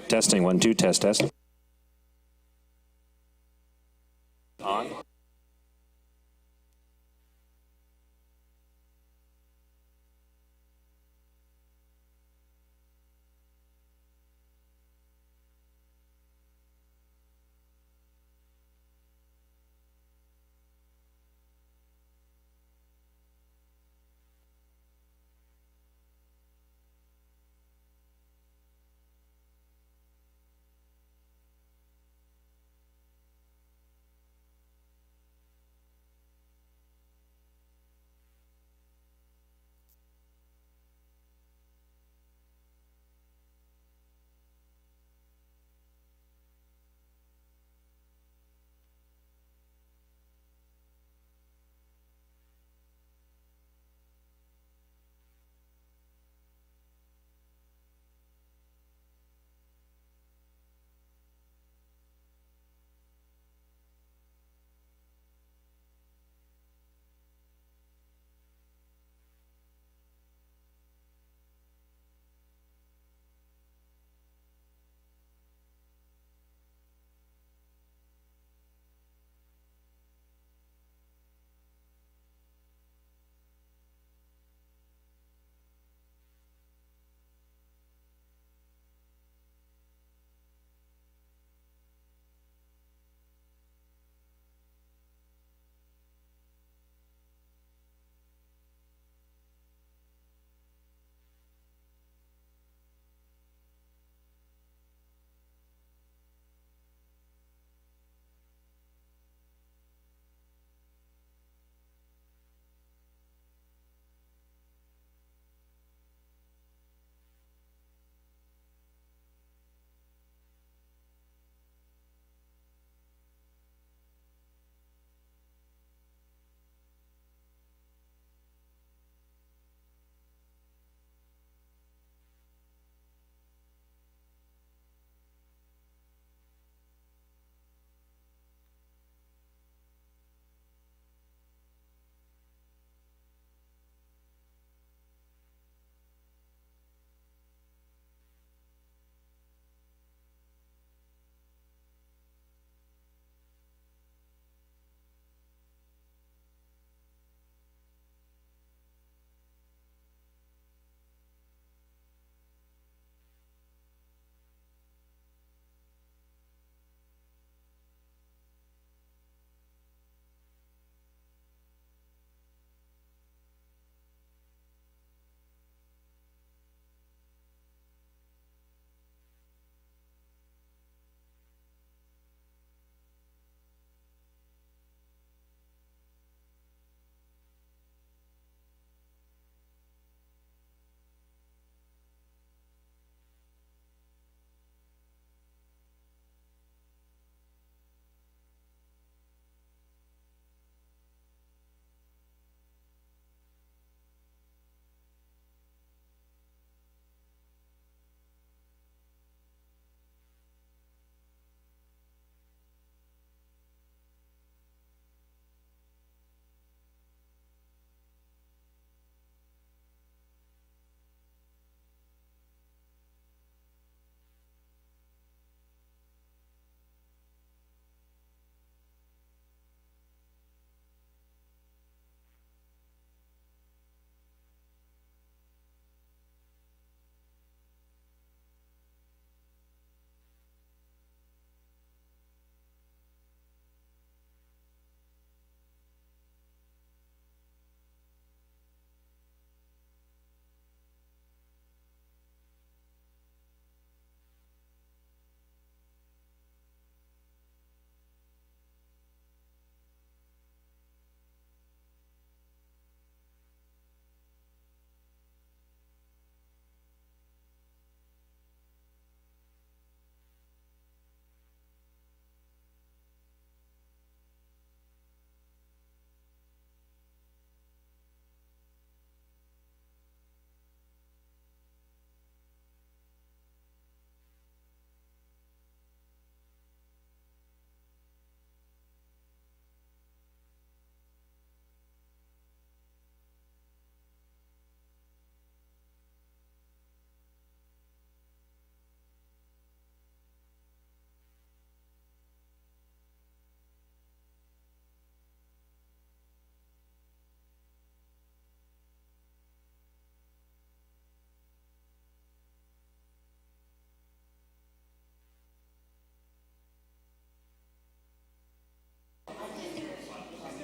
Testing, 1, 2, test, test. On.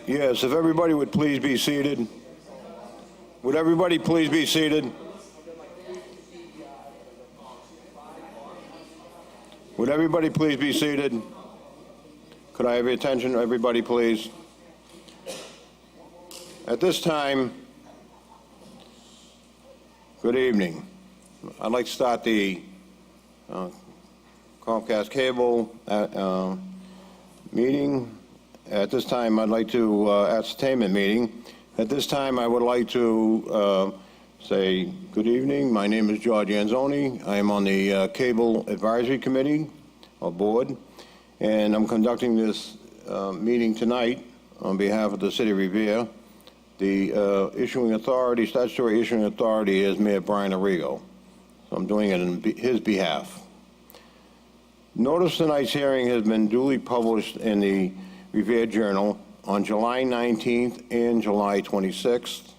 Yes, if everybody would please be seated. Would everybody please be seated? Would everybody please be seated? Could I have your attention, everybody, please? At this time, good evening. I'd like to start the Comcast Cable meeting. At this time, I'd like to Ascertainment meeting. At this time, I would like to say good evening. My name is George Anzoni. I am on the Cable Advisory Committee or Board, and I'm conducting this meeting tonight on behalf of the City of Revere. The issuing authority, statutory issuing authority, is Mayor Brian Arrigo. So I'm doing it on his behalf. Notice tonight's hearing has been duly published in the Revere Journal on July 19th and July 26th,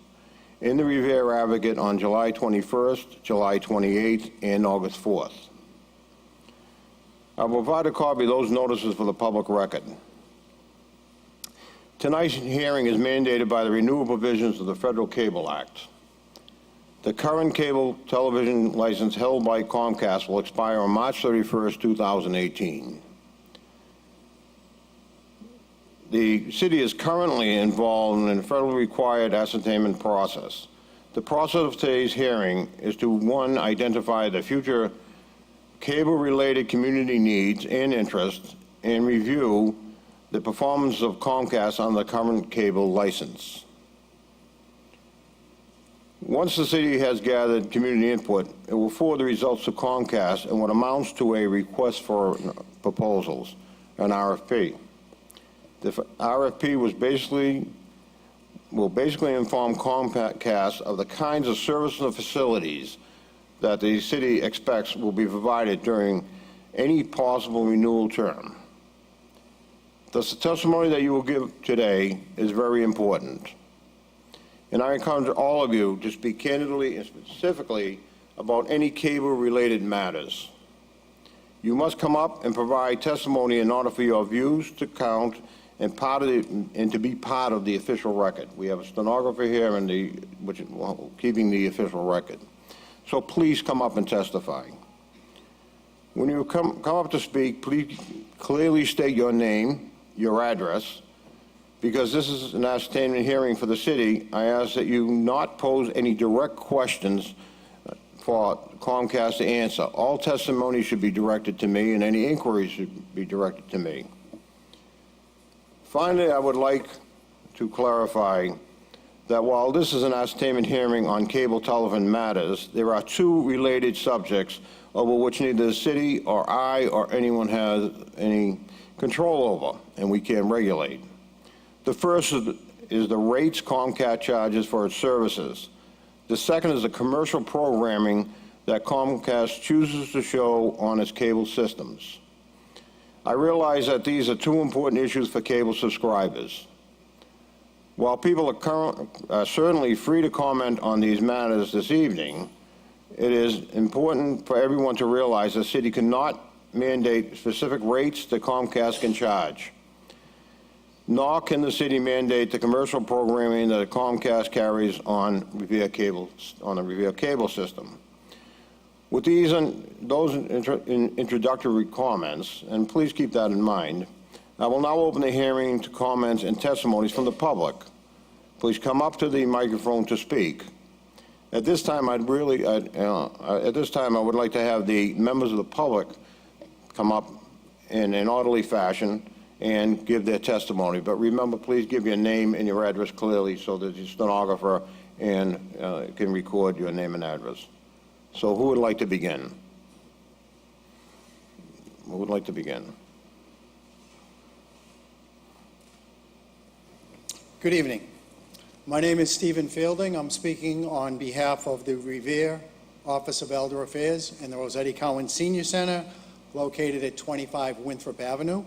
in the Revere Advocate on July 21st, July 28th, and August 4th. I will provide a copy of those notices for the public record. Tonight's hearing is mandated by the renewal provisions of the Federal Cable Act. The current cable television license held by Comcast will expire on March 31st, 2018. The city is currently involved in a federally required ascertainment process. The process of today's hearing is to, one, identify the future cable-related community needs and interests, and review the performance of Comcast on the current cable license. Once the city has gathered community input, it will forward the results to Comcast in what amounts to a request for proposals, an RFP. The RFP will basically inform Comcast of the kinds of services and facilities that the city expects will be provided during any possible renewal term. The testimony that you will give today is very important, and I encourage all of you to speak candidly and specifically about any cable-related matters. You must come up and provide testimony in order for your views to count and to be part of the official record. We have a stenographer here which is keeping the official record. So please come up and testify. When you come up to speak, please clearly state your name, your address. Because this is an ascertainment hearing for the city, I ask that you not pose any direct questions for Comcast to answer. All testimony should be directed to me, and any inquiries should be directed to me. Finally, I would like to clarify that while this is an ascertainment hearing on cable television matters, there are two related subjects over which neither the city or I or anyone has any control over, and we can't regulate. The first is the rates Comcast charges for its services. The second is the commercial programming that Comcast chooses to show on its cable systems. I realize that these are two important issues for cable subscribers. While people are certainly free to comment on these matters this evening, it is important for everyone to realize the city cannot mandate specific rates that Comcast can charge. Nor can the city mandate the commercial programming that Comcast carries on the Revere cable system. With those introductory comments, and please keep that in mind, I will now open the hearing to comments and testimonies from the public. Please come up to the microphone to speak. At this time, I would like to have the members of the public come up in an orderly fashion and give their testimony. But remember, please give your name and your address clearly so that the stenographer can record your name and address. So who would like to begin? Who would like to begin? Good evening. My name is Stephen Fielding. I'm speaking on behalf of the Revere Office of Elder Affairs and the Rossetti Cowan Senior Center, located at 25 Winthrop Avenue.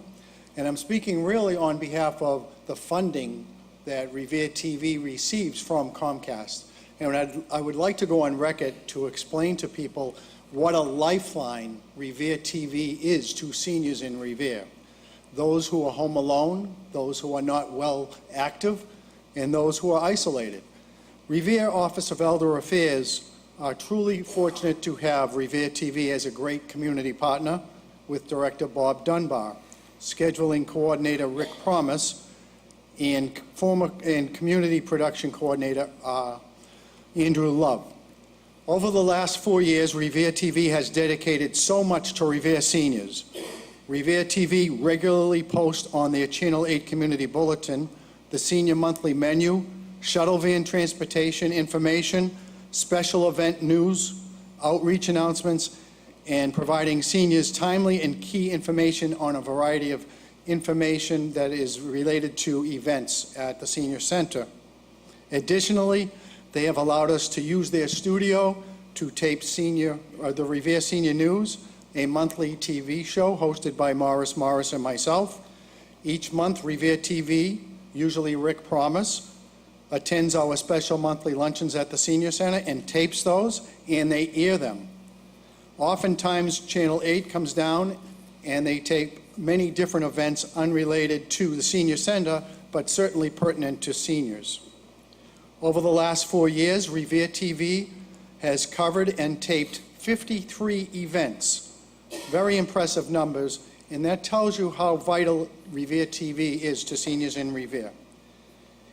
And I'm speaking really on behalf of the funding that Revere TV receives from Comcast. And I would like to go on record to explain to people what a lifeline Revere TV is to seniors in Revere. those who are home alone, those who are not well active, and those who are isolated. Revere Office of Elder Affairs are truly fortunate to have Revere TV as a great community partner with Director Bob Dunbar, scheduling coordinator Rick Promise, and community production coordinator Andrew Love. Over the last 4 years, Revere TV has dedicated so much to Revere seniors. Revere TV regularly posts on their Channel 8 Community Bulletin the senior monthly menu, shuttle van transportation information, special event news, outreach announcements, and providing seniors timely and key information on a variety of information that is related to events at the senior center. Additionally, they have allowed us to use their studio to tape the Revere Senior News, a monthly TV show hosted by Morris and myself. Each month, Revere TV, usually Rick Promise, attends our special monthly luncheons at the senior center and tapes those, and they air them. Oftentimes, Channel 8 comes down and they tape many different events unrelated to the senior center, but certainly pertinent to seniors. Over the last 4 years, Revere TV has covered and taped 53 events. Very impressive numbers, and that tells you how vital Revere TV is to seniors in Revere.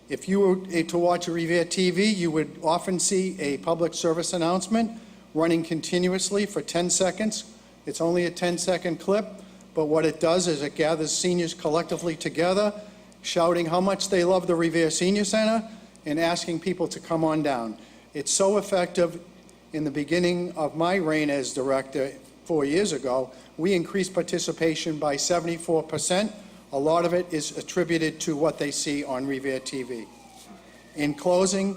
If you were to watch Revere TV, you would often see a public service announcement running continuously for 10 seconds. It's only a 10-second clip, but what it does is it gathers seniors collectively together, shouting how much they love the Revere Senior Center and asking people to come on down. It's so effective. In the beginning of my reign as director 4 years ago, we increased participation by 74%. A lot of it is attributed to what they see on Revere TV. In closing,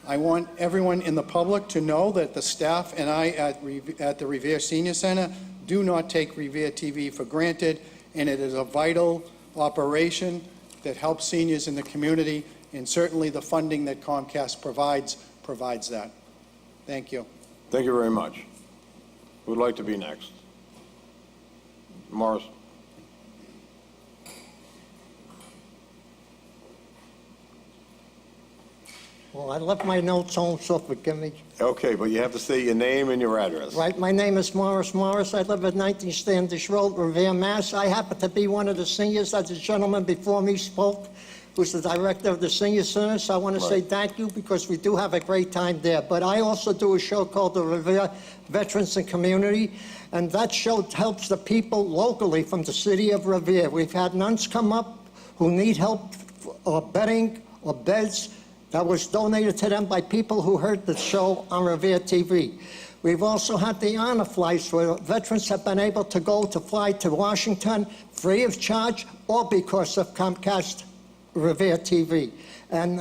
I want everyone in the public to know that the staff and I at the Revere Senior Center do not take Revere TV for granted, and it is a vital operation that helps seniors in the community, and certainly the funding that Comcast provides that. Thank you. Thank you very much. Who would like to be next? Morris? Well, I left my notes home, so forgive me. Okay, but you have to state your name and your address. Right, my name is Morris. I live at 19 Standish Road, Revere, Mass. I happen to be one of the seniors that the gentleman before me spoke, who's the director of the senior center, so I want to say thank you because we do have a great time there. But I also do a show called the Revere Veterans and Community, and that show helps the people locally from the city of Revere. We've had nuns come up who need help or bedding or beds that was donated to them by people who heard the show on Revere TV. We've also had the honor flights where veterans have been able to go to fly to Washington free of charge or because of Comcast Revere TV. And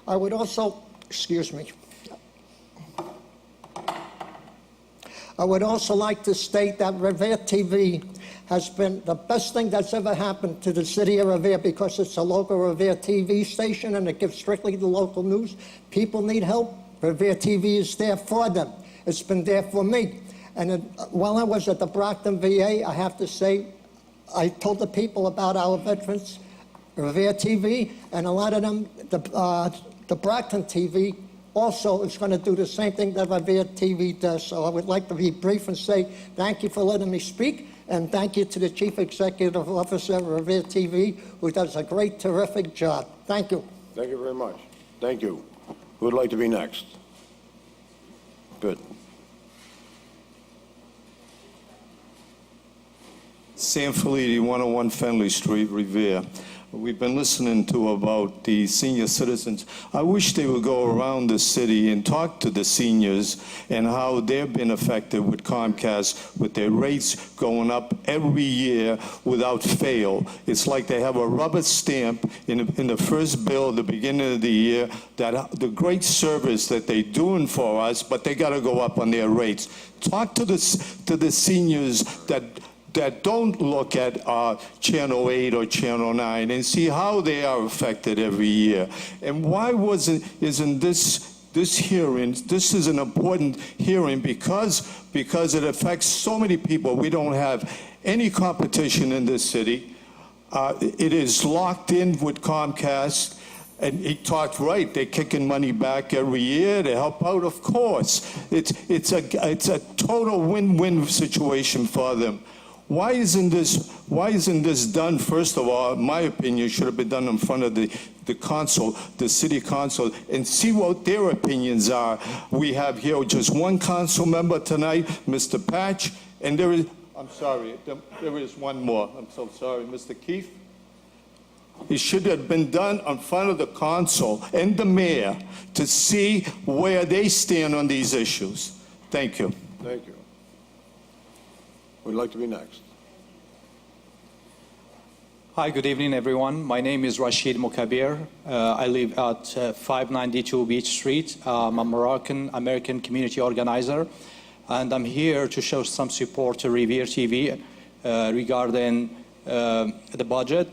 I would also, I would also like to state that Revere TV has been the best thing that's ever happened to the city of Revere because it's a local Revere TV station and it gives strictly the local news. People need help. Revere TV is there for them. It's been there for me. And while I was at the Brockton VA, I have to say, I told the people about our veterans, Revere TV, and a lot of them, the Brockton TV also is going to do the same thing that Revere TV does. So I would like to be brief and say thank you for letting me speak. And thank you to the Chief Executive Officer of Revere TV, who does a great, terrific job. Thank you. Thank you very much. Thank you. Who would like to be next? Good. Sam Felitti, 101 Fenley Street, Revere. We've been listening to about the senior citizens. I wish they would go around the city and talk to the seniors and how they've been affected with Comcast, with their rates going up every year without fail. It's like they have a rubber stamp in the first bill at the beginning of the year that the great service that they're doing for us, but they got to go up on their rates. Talk to the seniors that don't look at Channel 8 or Channel 9 and see how they are affected every year. And why isn't this hearing, this is an important hearing because it affects so many people. We don't have any competition in this city. It is locked in with Comcast, and he talked right. They're kicking money back every year to help out, of course. It's a total win-win situation for them. Why isn't this done? First of all, in my opinion, should have been done in front of the council, the city council, and see what their opinions are. We have here just one council member tonight, Mr. Patch, and there is, I'm sorry, there is one more. I'm so sorry, Mr. Keefe. It should have been done in front of the council and the mayor to see where they stand on these issues. Thank you. Thank you. Would like to be next? Hi, good evening, everyone. My name is Rashid Mukabir. I live at 592 Beach Street. I'm a Moroccan-American community organizer, and I'm here to show some support to Revere TV regarding the budget.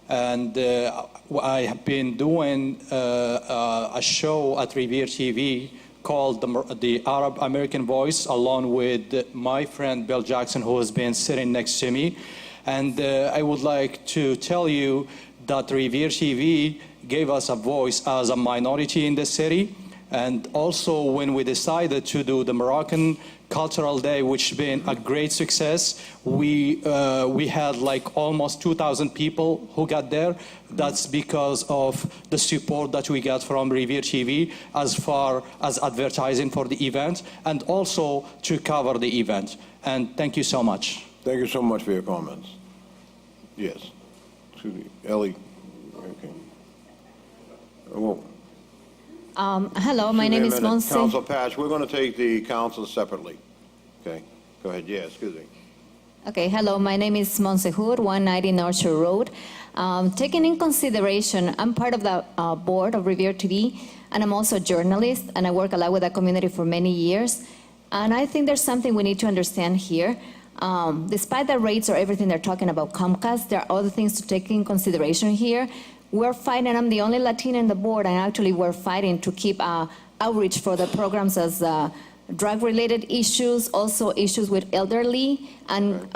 And I have been doing a show at Revere TV called the Arab American Voice, along with my friend Bill Jackson, who has been sitting next to me. And I would like to tell you that Revere TV gave us a voice as a minority in the city. And also when we decided to do the Moroccan Cultural Day, which has been a great success, we had like almost 2,000 people who got there. That's because of the support that we got from Revere TV as far as advertising for the event and also to cover the event. And thank you so much. Thank you so much for your comments. Yes. Excuse me. Ellie. Okay. Well, Hello, my name is Monse. Council Patch, we're going to take the council separately. Okay, go ahead. Yeah, excuse me. Okay, hello, my name is Monse Hood, 190 North Shore Road. Taking in consideration, I'm part of the board of Revere TV, and I'm also a journalist, and I work a lot with the community for many years. And I think there's something we need to understand here. Despite the rates or everything they're talking about Comcast, there are other things to take in consideration here. We're fighting, I'm the only Latina in the board, and actually we're fighting to keep outreach for the programs as drug-related issues, also issues with elderly, and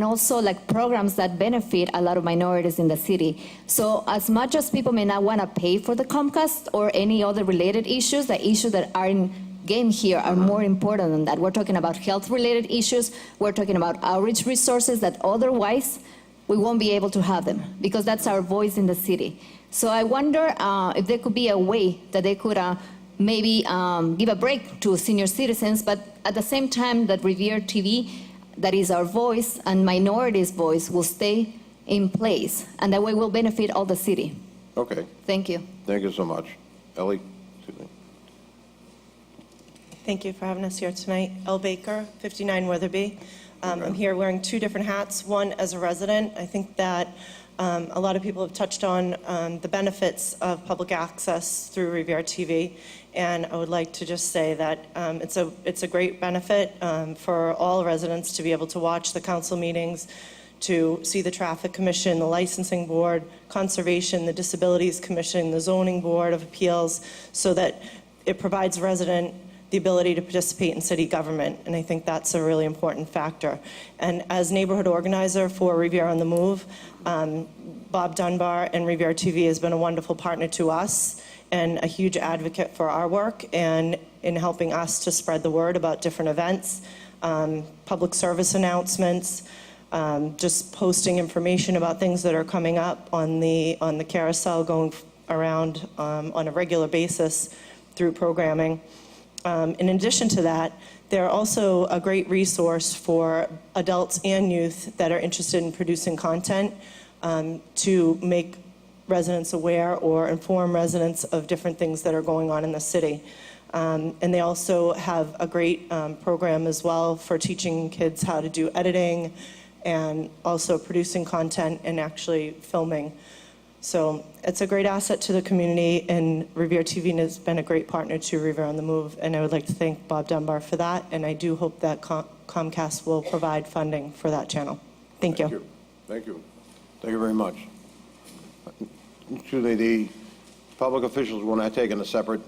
also like programs that benefit a lot of minorities in the city. So as much as people may not want to pay for the Comcast or any other related issues, the issues that are in game here are more important than that. We're talking about health-related issues. We're talking about outreach resources that otherwise we won't be able to have them because that's our voice in the city. So I wonder if there could be a way that they could maybe give a break to senior citizens, but at the same time that Revere TV, that is our voice and minorities' voice, will stay in place. And that way we'll benefit all the city. Okay. Thank you. Thank you so much. Ellie? Excuse me. Thank you for having us here tonight. Elle Baker, 59 Witherby. I'm here wearing two different hats. One as a resident. I think that a lot of people have touched on the benefits of public access through Revere TV, and I would like to just say that it's a great benefit for all residents to be able to watch the council meetings, to see the Traffic Commission, the Licensing Board, Conservation, the Disabilities Commission, the Zoning Board of Appeals, so that it provides resident the ability to participate in city government, and I think that's a really important factor. And as neighborhood organizer for Revere on the Move, Bob Dunbar and Revere TV has been a wonderful partner to us and a huge advocate for our work and in helping us to spread the word about different events, public service announcements, just posting information about things that are coming up on the carousel going around on a regular basis through programming. In addition to that, they're also a great resource for adults and youth that are interested in producing content to make residents aware or inform residents of different things that are going on in the city. And they also have a great program as well for teaching kids how to do editing and also producing content and actually filming. So it's a great asset to the community, and Revere TV has been a great partner to Revere on the Move, and I would like to thank Bob Dunbar for that, and I do hope that Comcast will provide funding for that channel. Thank you. Thank you. Thank you very much. Excuse me, the public officials want to take in a separate,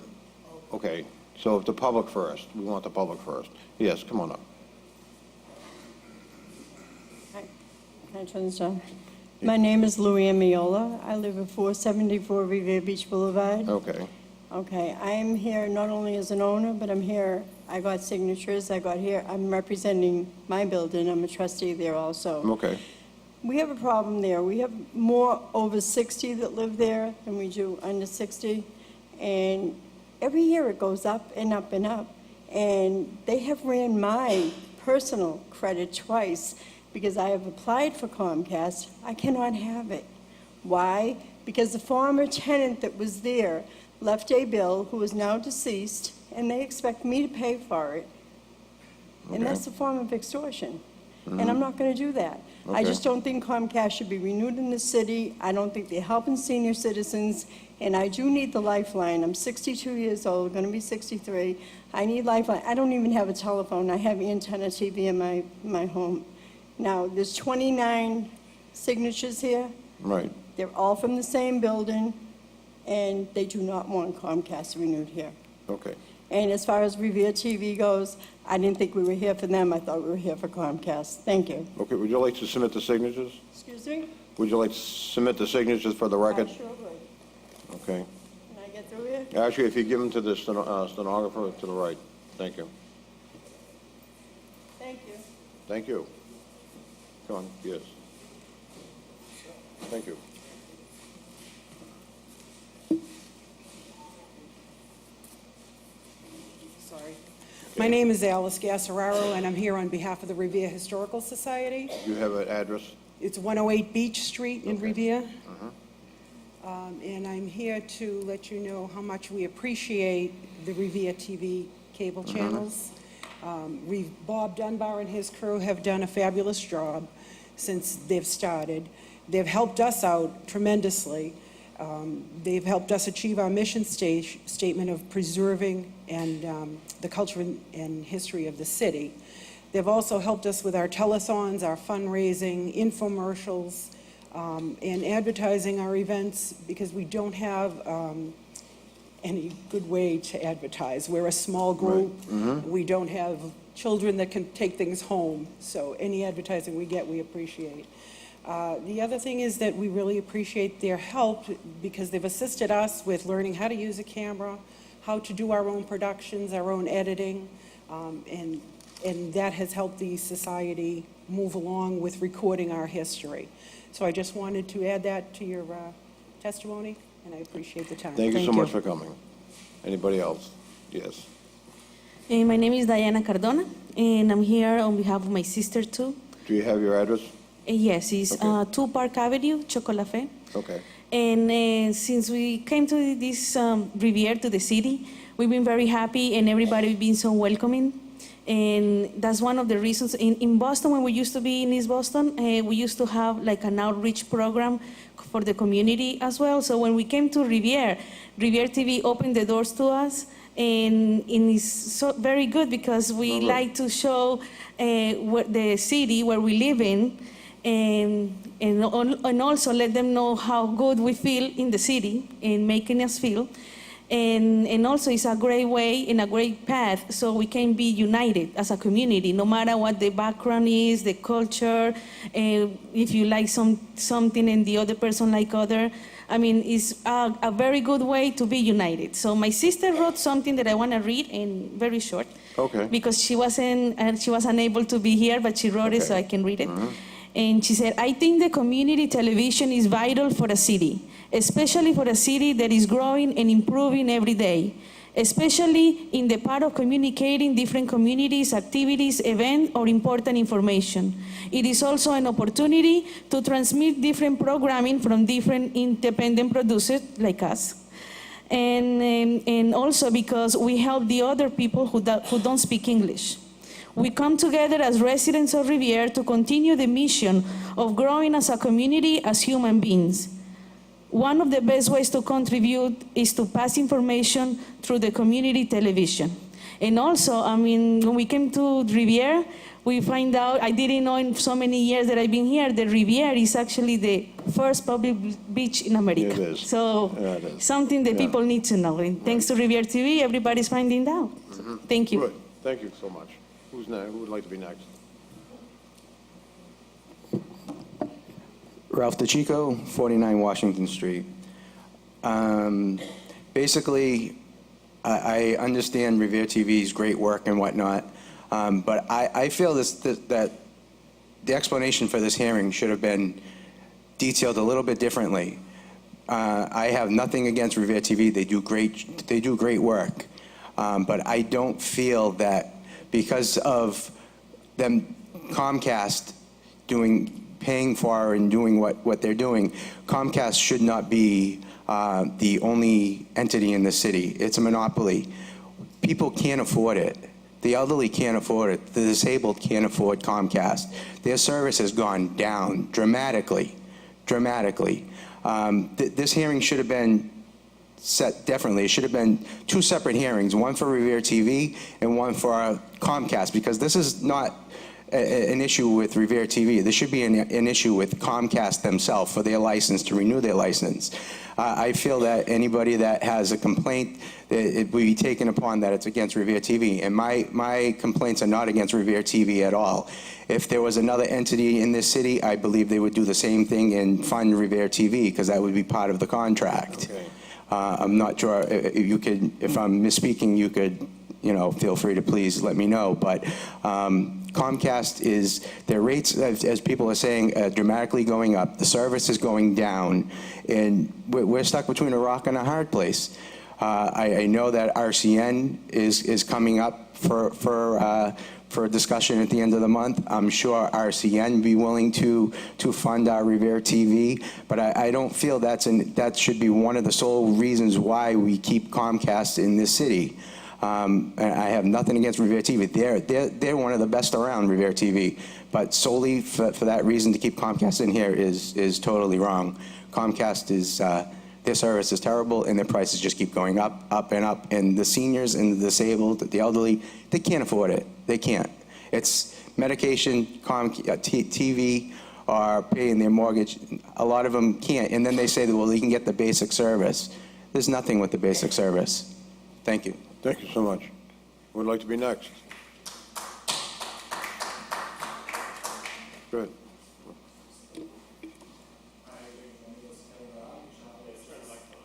okay, so if the public first, we want the public first. Yes, come on up. Hi, Patrons. My name is Luann Miola. I live at 474 Revere Beach Boulevard. Okay. Okay, I'm here not only as an owner, but I'm here, I got signatures, I'm representing my building, I'm a trustee there also. Okay. We have a problem there. We have more over 60 that live there than we do under 60. And every year it goes up and up and up. And they have ran my personal credit twice because I have applied for Comcast. I cannot have it. Why? Because the former tenant that was there left a bill who is now deceased, and they expect me to pay for it. And that's a form of extortion. And I'm not going to do that. I just don't think Comcast should be renewed in the city. I don't think they're helping senior citizens, and I do need the lifeline. I'm 62 years old, going to be 63. I need lifeline. I don't even have a telephone. I have antenna TV in my home. Now, there's 29 signatures here. Right. They're all from the same building, and they do not want Comcast renewed here. Okay. And as far as Revere TV goes, I didn't think we were here for them. I thought we were here for Comcast. Thank you. Okay, would you like to submit the signatures? Excuse me? Would you like to submit the signatures for the record? I sure would. Okay. Can I get through here? Actually, if you give them to the stenographer to the right. Thank you. Thank you. Thank you. Come on, yes. Thank you. Sorry. My name is Alice Gassararo, and I'm here on behalf of the Revere Historical Society. You have an address? It's 108 Beach Street in Okay. Revere. And I'm here to let you know how much we appreciate the Revere TV cable channels. Bob Dunbar and his crew have done a fabulous job since they've started. They've helped us out tremendously. They've helped us achieve our mission statement of preserving and the culture and history of the city. They've also helped us with our telethons, our fundraising, infomercials, and advertising our events because we don't have any good way to advertise. We're a small group. We don't have children that can take things home. So any advertising we get, we appreciate. The other thing is that we really appreciate their help because they've assisted us with learning how to use a camera, how to do our own productions, our own editing, and that has helped the society move along with recording our history. So I just wanted to add that to your testimony, and I appreciate the time. Thank you so much for coming. Anybody else? Yes. My name is Diana Cardona, and I'm here on behalf of my sister too. Do you have your address? Yes, it's Okay. 2 Park Avenue, Chocolafé. Okay. And since we came to this Riviera, to the city, we've been very happy, and everybody been so welcoming. And that's one of the reasons. In Boston, when we used to be in East Boston, we used to have like an outreach program for the community as well. So when we came to Riviera TV opened the doors to us, and it's so very good because we like to show the city where we live in, and also let them know how good we feel in the city and making us feel. And also it's a great way and a great path so we can be united as a community, no matter what the background is, the culture, if you like something and the other person like other. I mean, it's a very good way to be united. So my sister wrote something that I want to read, and very short. Okay. Because she was unable to be here, but she wrote it so I can read it. And she said, I think the community television is vital for a city, especially for a city that is growing and improving every day, especially in the part of communicating different communities, activities, events, or important information. It is also an opportunity to transmit different programming from different independent producers like us. And also because we help the other people who don't speak English. We come together as residents of Riviera to continue the mission of growing as a community, as human beings. One of the best ways to contribute is to pass information through the community television. And also, I mean, when we came to Riviera, we find out, I didn't know in so many years that I've been here, that Riviera is actually the first public beach in America. It is. So, Yeah, it is. something that people need to know. And thanks to Riviera TV, everybody's finding out. So, thank you. Good. Thank you so much. Who's next? Who would like to be next? Ralph DeChico, 49 Washington Street. Basically, I understand Revere TV's great work and whatnot, but I feel that the explanation for this hearing should have been detailed a little bit differently. I have nothing against Revere TV. They do great work, but I don't feel that because of them Comcast paying for and doing what they're doing, Comcast should not be the only entity in the city. It's a monopoly. People can't afford it. The elderly can't afford it. The disabled can't afford Comcast. Their service has gone down dramatically. This hearing should have been set differently. It should have been two separate hearings, one for Revere TV and one for Comcast, because this is not an issue with Revere TV. This should be an issue with Comcast themselves for their license, to renew their license. I feel that anybody that has a complaint, it will be taken upon that it's against Revere TV. And my complaints are not against Revere TV at all. If there was another entity in this city, I believe they would do the same thing and fund Revere TV, because that would be part of the contract. Okay. I'm not sure if I'm misspeaking, you could, feel free to please let me know. But Comcast their rates, as people are saying, dramatically going up. The service is going down, and we're stuck between a rock and a hard place. I know that RCN is coming up for discussion at the end of the month. I'm sure RCN would be willing to fund our Revere TV, but I don't feel that should be one of the sole reasons why we keep Comcast in this city. And I have nothing against Revere TV. They're one of the best around, Revere TV, but solely for that reason to keep Comcast in here is totally wrong. Comcast their service is terrible, and their prices just keep going up, and the seniors and the disabled, the elderly, they can't afford it. They can't. It's medication, TV, or paying their mortgage. A lot of them can't, and then they say that, well, they can get the basic service. There's nothing with the basic service. Thank you. Thank you so much. Who would like to be next? Good.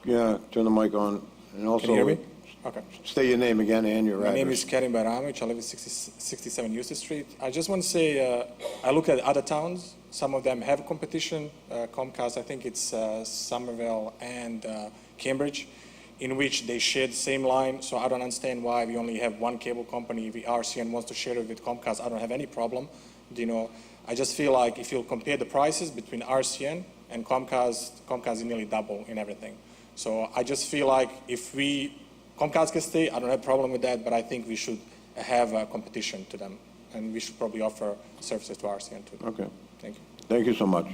Yeah, turn the mic on. And also, Can you hear me? Okay. State your name again and your address. My name is Karim Baramich. I live at 67 Eustis Street. I just want to say, I look at other towns. Some of them have competition. Comcast, I think it's Somerville and Cambridge, in which they share the same line. So I don't understand why we only have one cable company. If RCN wants to share it with Comcast, I don't have any problem. I just feel like if you compare the prices between RCN and Comcast is nearly double in everything. So I just feel like if Comcast can stay, I don't have a problem with that, but I think we should have a competition to them, and we should probably offer services to RCN too. Okay. Thank you. Thank you so much.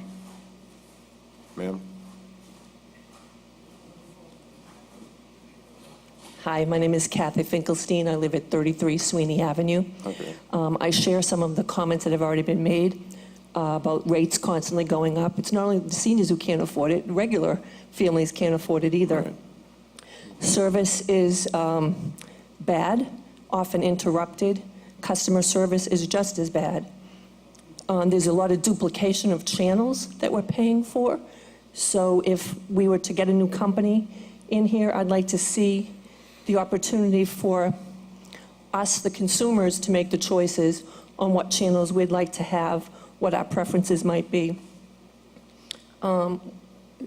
Ma'am? Hi, my name is Kathy Finkelstein. I live at 33 Sweeney Avenue. Okay. I share some of the comments that have already been made about rates constantly going up. It's not only the seniors who can't afford it, regular families can't afford it either. Right. Service is bad, often interrupted. Customer service is just as bad. There's a lot of duplication of channels that we're paying for. So if we were to get a new company in here, I'd like to see the opportunity for us, the consumers, to make the choices on what channels we'd like to have, what our preferences might be.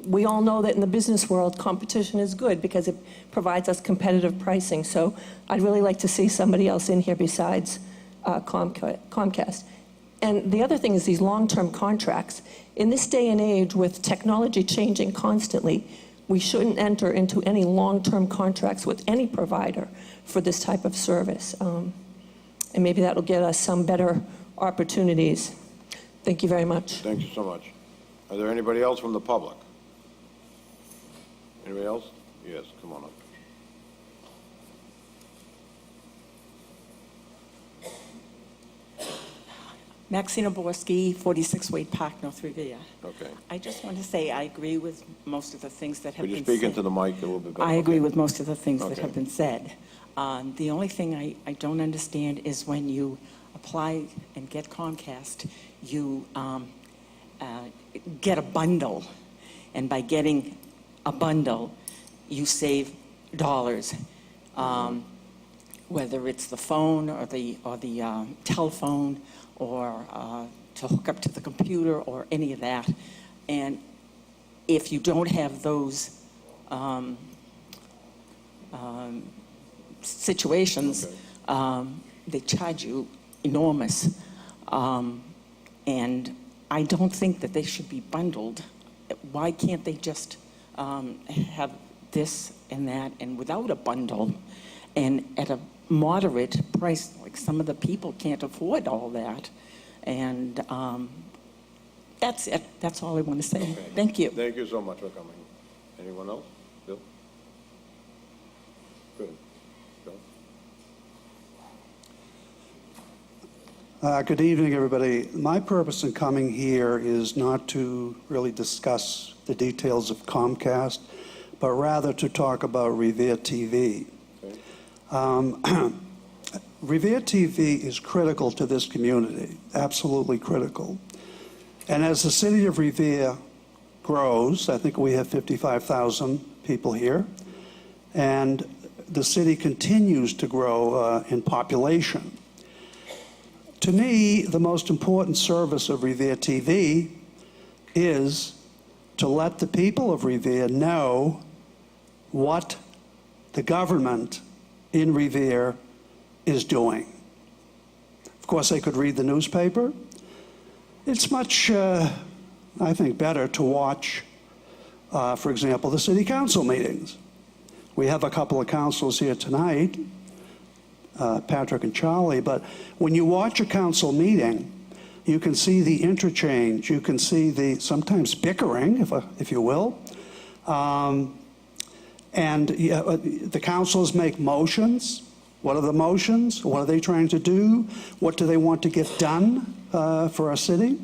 We all know that in the business world, competition is good because it provides us competitive pricing. So I'd really like to see somebody else in here besides Comcast. And the other thing is these long-term contracts. In this day and age, with technology changing constantly, we shouldn't enter into any long-term contracts with any provider for this type of service. And maybe that'll get us some better opportunities. Thank you very much. Thank you so much. Are there anybody else from the public? Anybody else? Yes, come on up. Maxine Oborski, 46 Wade Park, North Revere. Okay. I just want to say I agree with most of the things that have Could you been speak said. into the mic a little bit better? I agree with most of the things that Okay. have been said. The only thing I don't understand is when you apply and get Comcast, you get a bundle. And by getting a bundle, you save dollars. Whether it's the phone or the telephone or to hook up to the computer or any of that. And if you don't have those situations, they charge you enormous. And I don't think that they should be bundled. Why can't they just have this and that and without a bundle and at a moderate price? Like some of the people can't afford all that. And that's it. That's all I want to say. Okay. Thank you. Thank you so much for coming. Anyone else? Bill? Good. Bill? Good evening, everybody. My purpose in coming here is not to really discuss the details of Comcast, but rather to talk about Revere TV. Okay. Revere TV is critical to this community, absolutely critical. And as the city of Revere grows, I think we have 55,000 people here, and the city continues to grow in population. To me, the most important service of Revere TV is to let the people of Revere know what the government in Revere is doing. Of course, they could read the newspaper. It's much, I think, better to watch, for example, the city council meetings. We have a couple of councils here tonight, Patrick and Charlie, but when you watch a council meeting, you can see the interchange, you can see the sometimes bickering, if you will, and the councils make motions. What are the motions? What are they trying to do? What do they want to get done for our city?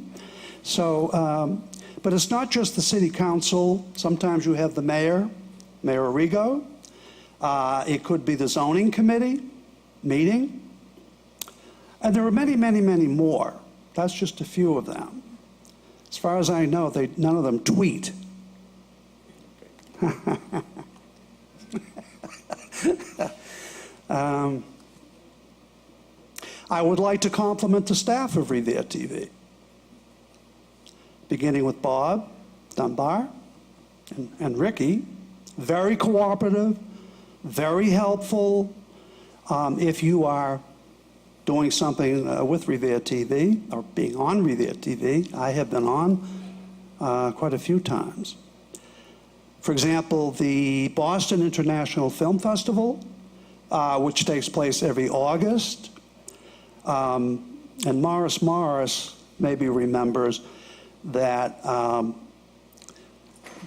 So, but it's not just the city council. Sometimes you have the mayor, Mayor Arrigo. It could be the zoning committee meeting. And there are many, many, many more. That's just a few of them. As far as I know, none of them tweet. I would like to compliment the staff of Revere TV, beginning with Bob Dunbar and Ricky. Very cooperative, very helpful. If you are doing something with Revere TV or being on Revere TV, I have been on quite a few times. For example, the Boston International Film Festival, which takes place every August. And Morris maybe remembers that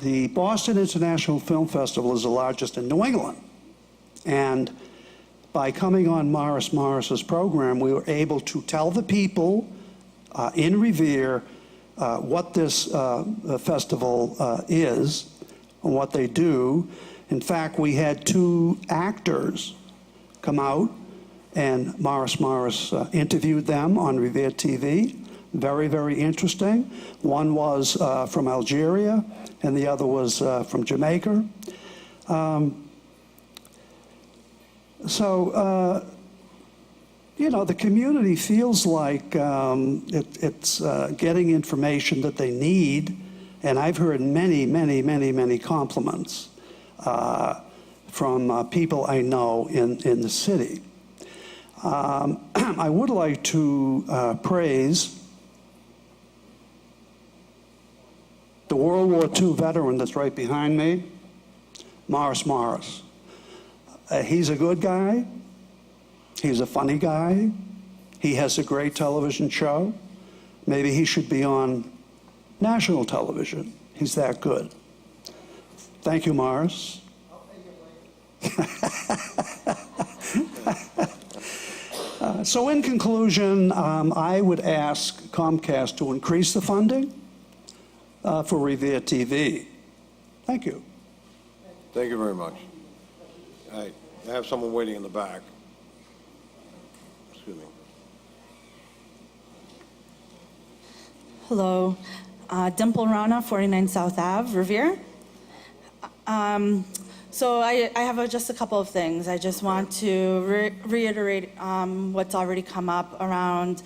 the Boston International Film Festival is the largest in New England. And by coming on Morris's program, we were able to tell the people in Revere what this festival is and what they do. In fact, we had 2 actors come out, and Morris interviewed them on Revere TV. Very, very interesting. One was from Algeria, and the other was from Jamaica. You know, the community feels like it's getting information that they need, and I've heard many, many, many, many compliments from people I know in the city. I would like to praise the World War II veteran that's right behind me, Morris. He's a good guy. He's a funny guy. He has a great television show. Maybe he should be on national television. He's that good. Thank you, Morris. So in conclusion, I would ask Comcast to increase the funding for Revere TV. Thank you. Thank you very much. I have someone waiting in the back. Excuse me. Hello. Dimple Rana, 49 South Ave, Revere. So I have just a couple of things. I just want to reiterate what's already come up around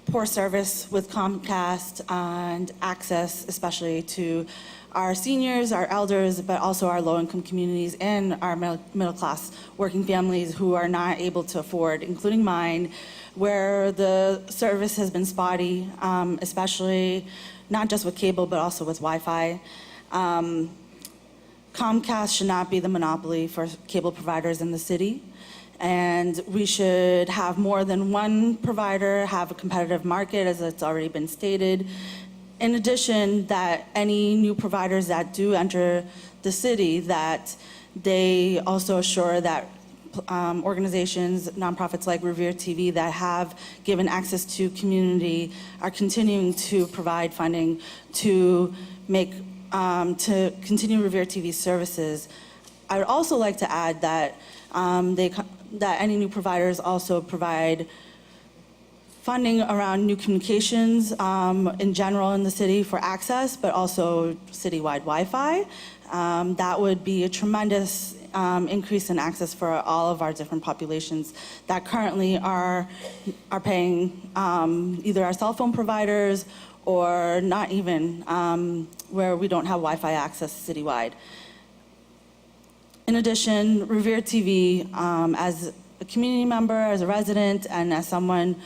poor service with Comcast and access, especially to our seniors, our elders, but also our low-income communities and our middle-class working families who are not able to afford, including mine, where the service has been spotty, especially not just with cable, but also with Wi-Fi. Comcast should not be the monopoly for cable providers in the city, and we should have more than one provider, have a competitive market, as it's already been stated. In addition, that any new providers that do enter the city, that they also assure that organizations, nonprofits like Revere TV that have given access to community are continuing to provide funding to make to continue Revere TV services. I would also like to add that that any new providers also provide funding around new communications in general in the city for access, but also citywide Wi-Fi. That would be a tremendous increase in access for all of our different populations that currently are paying either our cell phone providers or not even, where we don't have Wi-Fi access citywide. In addition, Revere TV, as a community member, as a resident, and as someone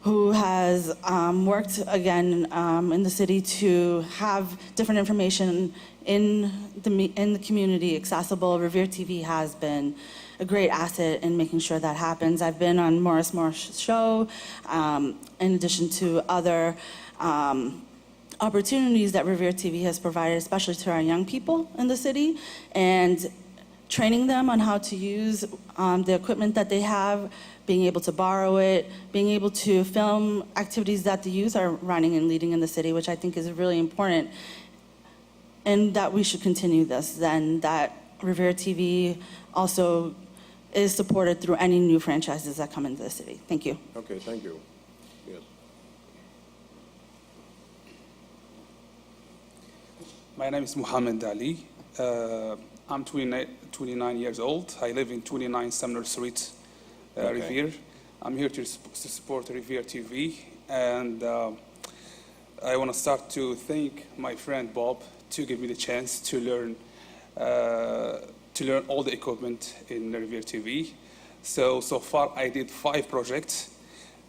who has worked again in the city to have different information in the community accessible, Revere TV has been a great asset in making sure that happens. I've been on Morris Moore's show, in addition to other opportunities that Revere TV has provided, especially to our young people in the city, and training them on how to use the equipment that they have, being able to borrow it, being able to film activities that the youth are running and leading in the city, which I think is really important, and that we should continue this, and that Revere TV also is supported through any new franchises that come into the city. Thank you. Okay, thank you. Yes. My name is Muhammad Ali. I'm 29 years old. I live in 29 Sumner Street, Revere. I'm here to support Revere TV, and I want to start to thank my friend Bob to give me the chance to learn all the equipment in Revere TV. So far I did 5 projects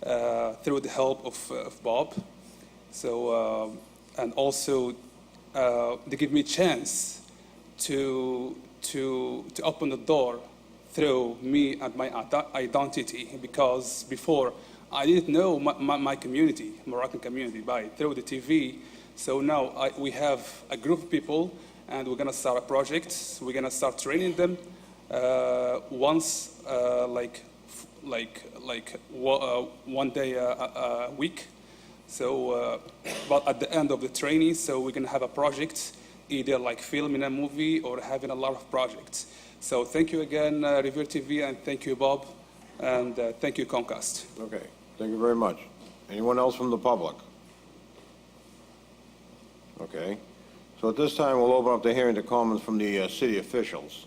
through the help of Bob. So and also they give me a chance to open the door through me and my identity, because before I didn't know my community, Moroccan community, through the TV. So now we have a group of people, and we're gonna start a project. We're gonna start training them once, one day a week. So, but at the end of the training, so we're gonna have a project, either like filming a movie or having a lot of projects. So thank you again, Revere TV, and thank you, Bob, and thank you, Comcast. Okay, thank you very much. Anyone else from the public? Okay. So at this time, we'll open up the hearing to comments from the city officials.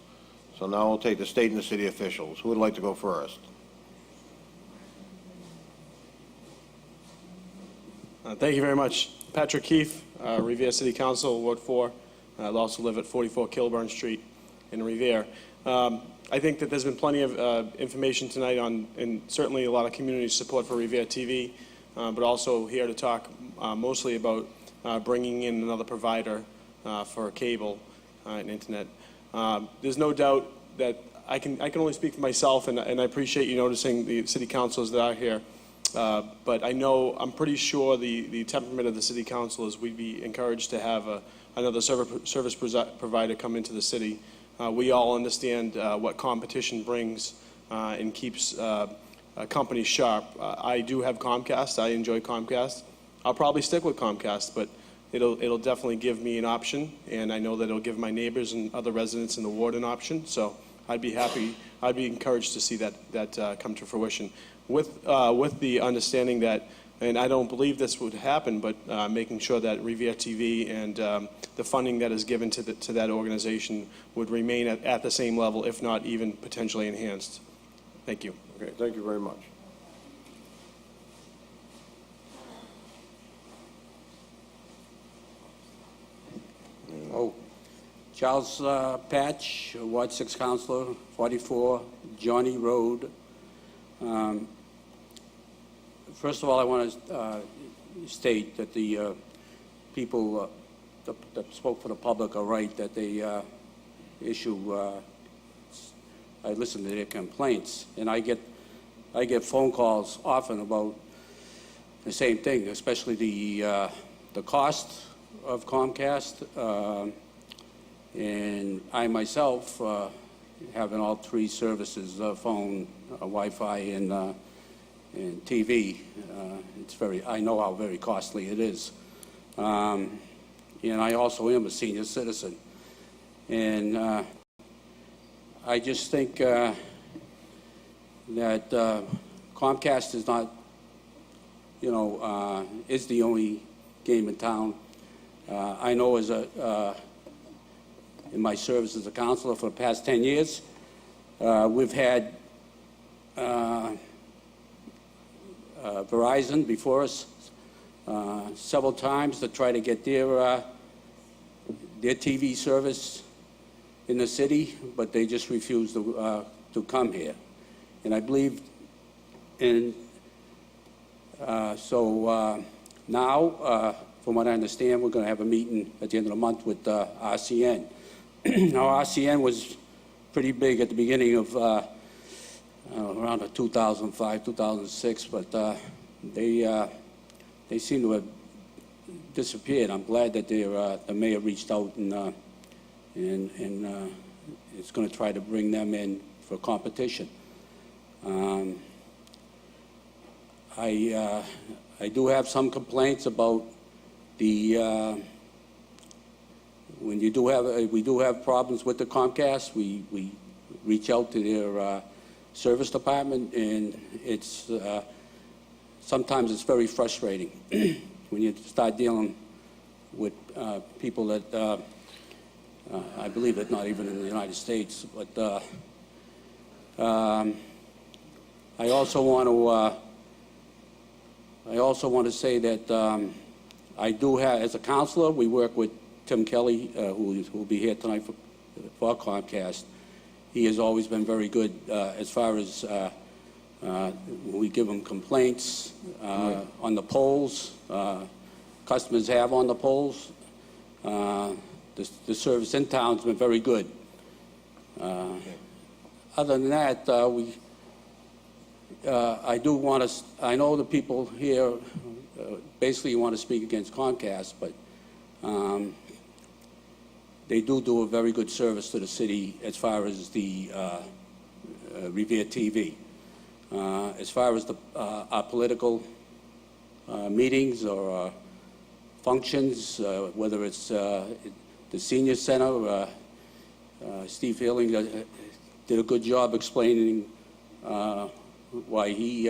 So now we'll take the state and the city officials. Who would like to go first? Thank you very much. Patrick Keefe, Revere City Council, Ward 4. I also live at 44 Kilburn Street in Revere. I think that there's been plenty of information tonight on, and certainly a lot of community support for Revere TV, but also here to talk mostly about bringing in another provider for cable and internet. There's no doubt that I can only speak for myself, and I appreciate you noticing the city councilors that are here. But I'm pretty sure the temperament of the city council is we'd be encouraged to have another service provider come into the city. We all understand what competition brings and keeps companies sharp. I do have Comcast. I enjoy Comcast. I'll probably stick with Comcast, but it'll definitely give me an option, and I know that it'll give my neighbors and other residents in the ward an option. So I'd be encouraged to see that come to fruition. With the understanding that and I don't believe this would happen, but making sure that Revere TV and the funding that is given to that organization would remain at the same level, if not even potentially enhanced. Thank you. Okay, thank you very much. Oh, Charles Patch, Ward 6 Councilor, 44 Johnny Road. First of all, I want to state that the people that spoke for the public are right, that they I listen to their complaints, and I get phone calls often about the same thing, especially the cost of Comcast, and I myself, having all three services, phone, Wi-Fi, and TV, I know how very costly it is. And I also am a senior citizen. And I just think that Comcast is not, is the only game in town. I know in my service as a counselor for the past 10 years, we've had Verizon before us several times to try to get their TV service in the city, but they just refused to come here. And I believe now, from what I understand, we're going to have a meeting at the end of the month with RCN. Now, RCN was pretty big at the beginning of around 2005, 2006, but they seem to have disappeared. I'm glad that the mayor reached out and it's going to try to bring them in for competition. I do have some complaints about the when we do have problems with the Comcast. We reach out to their service department, and it's sometimes it's very frustrating when you start dealing with people that I believe that not even in the United States. But I also want to say that I do have, as a counselor, we work with Tim Kelly, who will be here tonight for Comcast. He has always been very good as far as we give him complaints on the polls. Customers have on the polls. The service in town's been very good. Other than that, I do want to. I know the people here basically want to speak against Comcast, but they do a very good service to the city as far as the Revere TV. As far as our political meetings or functions, whether it's the senior center, Steve Fielding did a good job explaining why he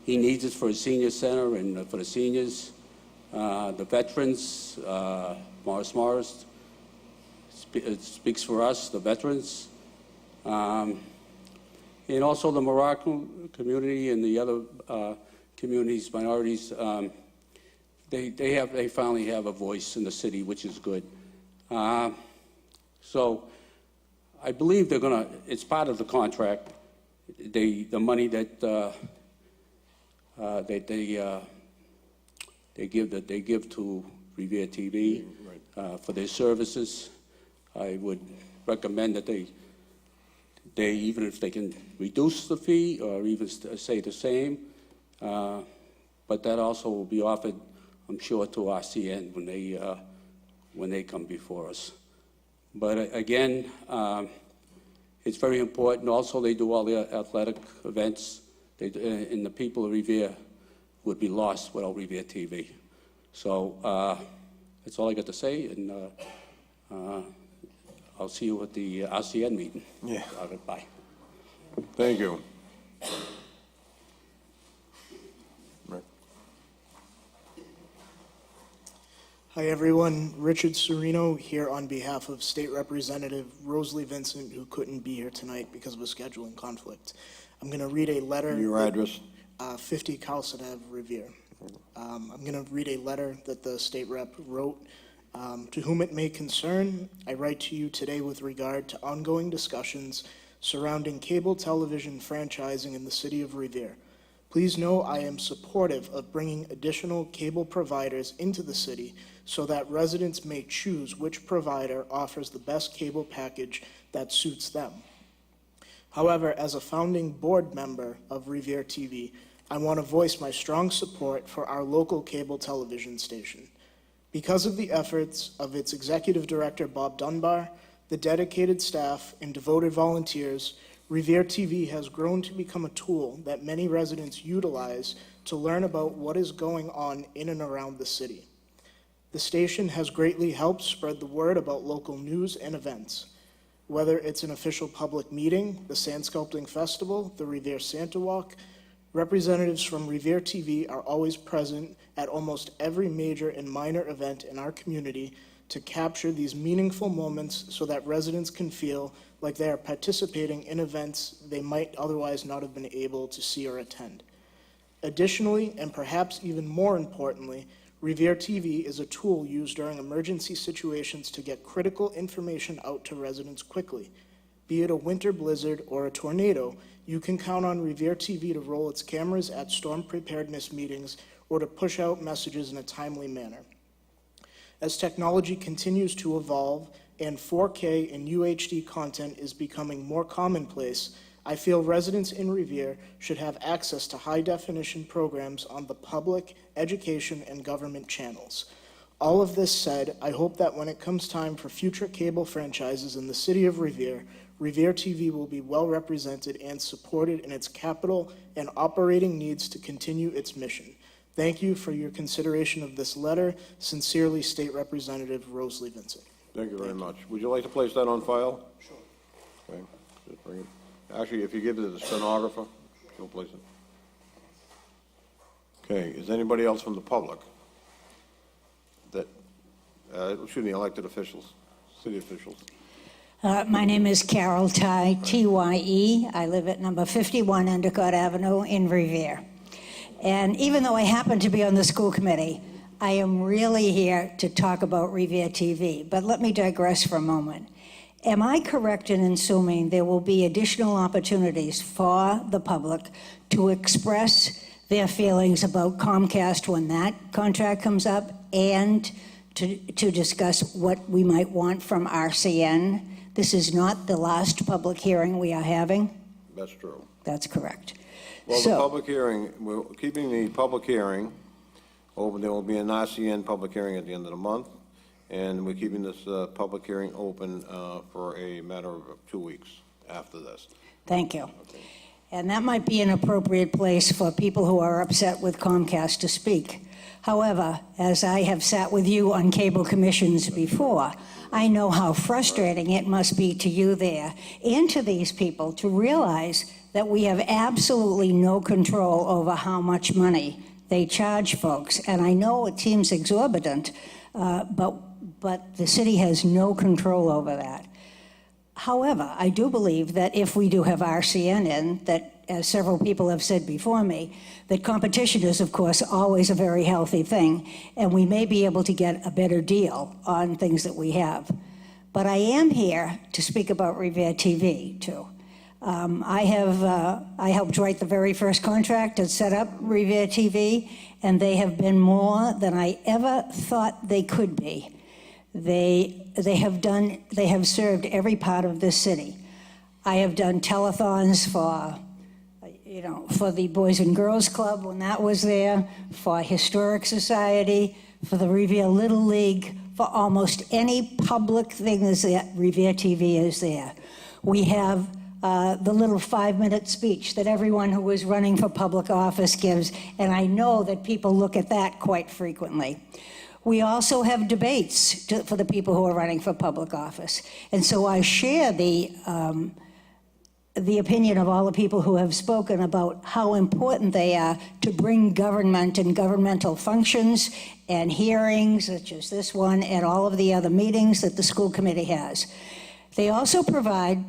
needs it for his senior center and for the seniors. The veterans, Morris speaks for us, the veterans. And also the Moroccan community and the other communities, minorities, they finally have a voice in the city, which is good. So I believe they're going to, it's part of the contract, the money that they give to Revere TV for their services. I would recommend that they even if they can reduce the fee or even say the same, but that also will be offered, I'm sure, to RCN when they come before us. But again, it's very important. Also, they do all the athletic events, and the people of Revere would be lost without Revere TV. So that's all I got to say, and I'll see you at the RCN meeting. Yeah. Bye. Thank you. Hi, everyone. Richard Serino here on behalf of State Representative Rosalie Vincent, who couldn't be here tonight because of a scheduling conflict. I'm going to read a letter. Your address? 50 Carlson Ave, Revere. I'm going to read a letter that the state rep wrote. To whom it may concern, I write to you today with regard to ongoing discussions surrounding cable television franchising in the city of Revere. Please know I am supportive of bringing additional cable providers into the city so that residents may choose which provider offers the best cable package that suits them. However, as a founding board member of Revere TV, I want to voice my strong support for our local cable television station. Because of the efforts of its executive director, Bob Dunbar, the dedicated staff, and devoted volunteers, Revere TV has grown to become a tool that many residents utilize to learn about what is going on in and around the city. The station has greatly helped spread the word about local news and events. Whether it's an official public meeting, the Sand Sculpting Festival, the Revere Santa Walk, representatives from Revere TV are always present at almost every major and minor event in our community to capture these meaningful moments so that residents can feel like they are participating in events they might otherwise not have been able to see or attend. Additionally, and perhaps even more importantly, Revere TV is a tool used during emergency situations to get critical information out to residents quickly. Be it a winter blizzard or a tornado, you can count on Revere TV to roll its cameras at storm preparedness meetings or to push out messages in a timely manner. As technology continues to evolve and 4K and UHD content is becoming more commonplace, I feel residents in Revere should have access to high-definition programs on the public, education, and government channels. All of this said, I hope that when it comes time for future cable franchises in the city of Revere, Revere TV will be well represented and supported in its capital and operating needs to continue its mission. Thank you for your consideration of this letter. Sincerely, State Representative Rosalie Vincent. Thank you very much. Would you like to place that on file? Sure. Okay, just bring it. Actually, if you give it to the stenographer, she'll place it. Okay, is anybody else from the public that, elected officials, city officials? My name is Carol Ty, T-Y-E. I live at number 51 Endicott Avenue in Revere. And even though I happen to be on the school committee, I am really here to talk about Revere TV. But let me digress for a moment. Am I correct in assuming there will be additional opportunities for the public to express their feelings about Comcast when that contract comes up and to discuss what we might want from RCN? This is not the last public hearing we are having? That's true. That's correct. Well, the public hearing, we're keeping the public hearing open. There will be an RCN public hearing at the end of the month, and we're keeping this public hearing open for a matter of 2 weeks after this. Thank you. Okay. And that might be an appropriate place for people who are upset with Comcast to speak. However, as I have sat with you on cable commissions before, I know how frustrating it must be to you there and to these people to realize that we have absolutely no control over how much money they charge folks. And I know it seems exorbitant, but the city has no control over that. However, I do believe that if we do have RCN in, that as several people have said before me, that competition is, of course, always a very healthy thing, and we may be able to get a better deal on things that we have. But I am here to speak about Revere TV, too. I helped write the very first contract that set up Revere TV, and they have been more than I ever thought they could be. They have served every part of this city. I have done telethons for the Boys and Girls Club when that was there, for Historic Society, for the Revere Little League, for almost any public thing that Revere TV is there. We have the little 5-minute speech that everyone who is running for public office gives, and I know that people look at that quite frequently. We also have debates for the people who are running for public office. And so I share the the opinion of all the people who have spoken about how important they are to bring government and governmental functions and hearings, such as this one, and all of the other meetings that the school committee has. They also provide,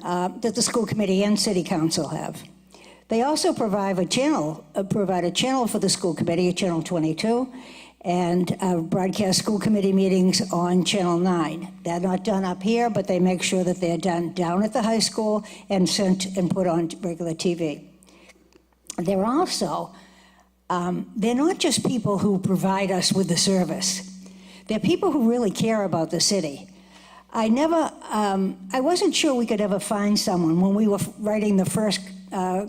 that the school committee and city council have. They also provide a channel for the school committee, Channel 22, and broadcast school committee meetings on Channel 9. They're not done up here, but they make sure that they're done down at the high school and sent and put on regular TV. They're also, they're not just people who provide us with the service. They're people who really care about the city. I wasn't sure we could ever find someone when we were writing the first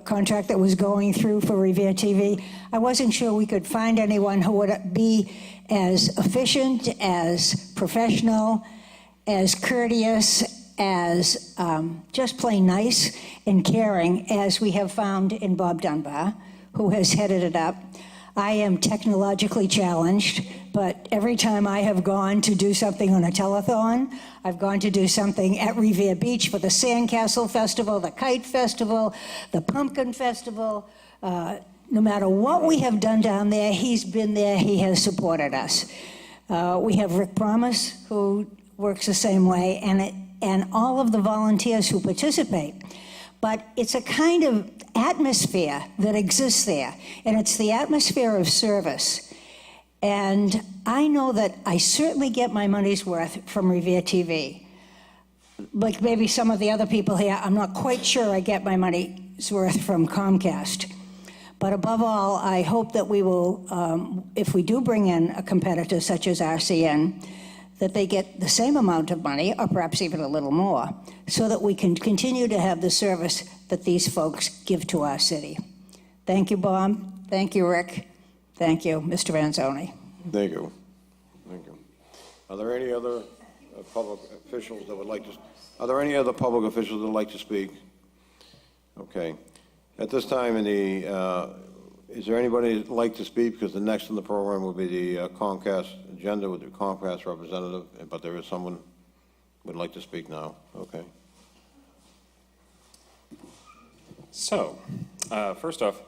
contract that was going through for Revere TV. I wasn't sure we could find anyone who would be as efficient, as professional, as courteous, as just plain nice and caring as we have found in Bob Dunbar, who has headed it up. I am technologically challenged, but every time I have gone to do something on a telethon, I've gone to do something at Revere Beach for the Sandcastle Festival, the Kite Festival, the Pumpkin Festival. No matter what we have done down there, he's been there, he has supported us. We have Rick Promise, who works the same way, and all of the volunteers who participate. But it's a kind of atmosphere that exists there, and it's the atmosphere of service. And I know that I certainly get my money's worth from Revere TV. Like maybe some of the other people here, I'm not quite sure I get my money's worth from Comcast. But above all, I hope that we will, if we do bring in a competitor such as RCN, that they get the same amount of money, or perhaps even a little more, so that we can continue to have the service that these folks give to our city. Thank you, Bob. Thank you, Rick. Thank you, Mr. Vanzoni. Thank you. Thank you. Are there any other public officials that would like to, are there any other public officials that would like to speak? Okay. At this time in the, is there anybody that'd like to speak? Because the next in the program will be the Comcast agenda with the Comcast representative, but there is someone who would like to speak now. Okay. So, first off,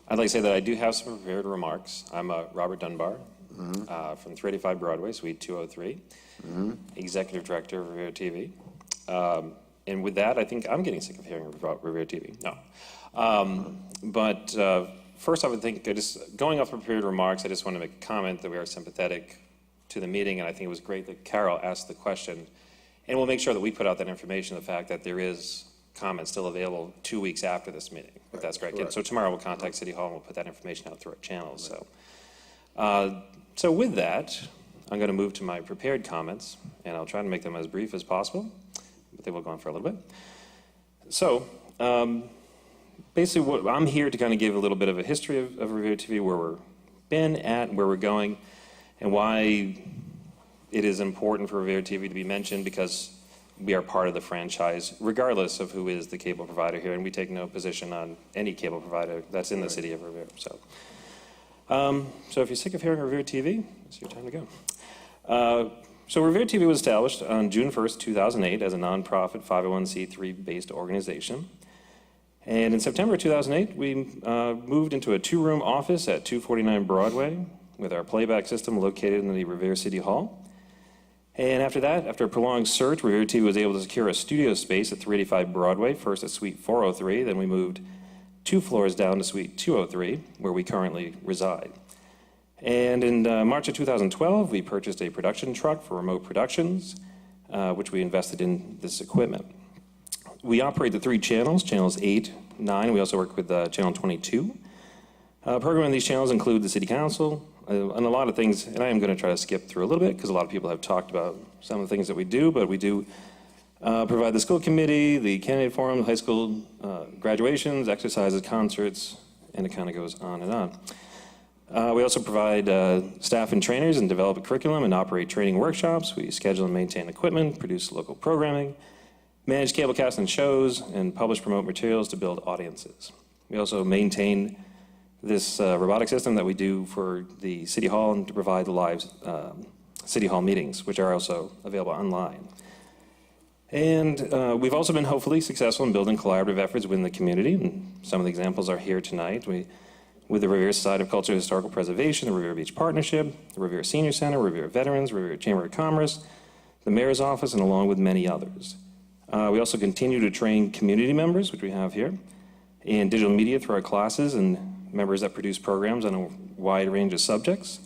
I'd like to say that I do have some prepared remarks. I'm Robert Dunbar from 385 Broadway, Suite 203, Executive Director of Revere TV. And with that, I think I'm getting sick of hearing about Revere TV. No. First off, I think going off prepared remarks, I just want to make a comment that we are sympathetic to the meeting, and I think it was great that Carol asked the question. And we'll make sure that we put out that information, the fact that there is comment still available 2 weeks after this meeting, if that's correct. And so tomorrow we'll contact City Hall and we'll put that information out through our channels. So with that, I'm going to move to my prepared comments, and I'll try to make them as brief as possible, but they will go on for a little bit. So basically, I'm here to kind of give a little bit of a history of Revere TV, where we're been at, where we're going, and why it is important for Revere TV to be mentioned, because we are part of the franchise, regardless of who is the cable provider here, and we take no position on any cable provider that's in the city of Revere. So if you're sick of hearing Revere TV, it's your time to go. So Revere TV was established on June 1st, 2008 as a nonprofit 501c3 based organization. And in September 2008, we moved into a 2-room office at 249 Broadway with our playback system located in the Revere City Hall. And after that, after a prolonged search, Revere TV was able to secure a studio space at 385 Broadway, first at Suite 403, then we moved 2 floors down to Suite 203, where we currently reside. And in March of 2012, we purchased a production truck for remote productions, which we invested in this equipment. We operate the 3 channels, channels 8, 9. We also work with channel 22. Programming these channels include the City Council, and a lot of things, and I am going to try to skip through a little bit because a lot of people have talked about some of the things that we do, but we do provide the school committee, the candidate forum, high school graduations, exercises, concerts, and it kind of goes on and on. We also provide staff and trainers and develop a curriculum and operate training workshops. We schedule and maintain equipment, produce local programming, manage cablecast and shows, and publish promote materials to build audiences. We also maintain this robotic system that we do for the City Hall and to provide the live City Hall meetings, which are also available online. And we've also been hopefully successful in building collaborative efforts within the community. And some of the examples are here tonight. With the Revere Society of Cultural and Historical Preservation, the Revere Beach Partnership, the Revere Senior Center, Revere Veterans, Revere Chamber of Commerce, the Mayor's Office, and along with many others. We also continue to train community members, which we have here, in digital media through our classes and members that produce programs on a wide range of subjects.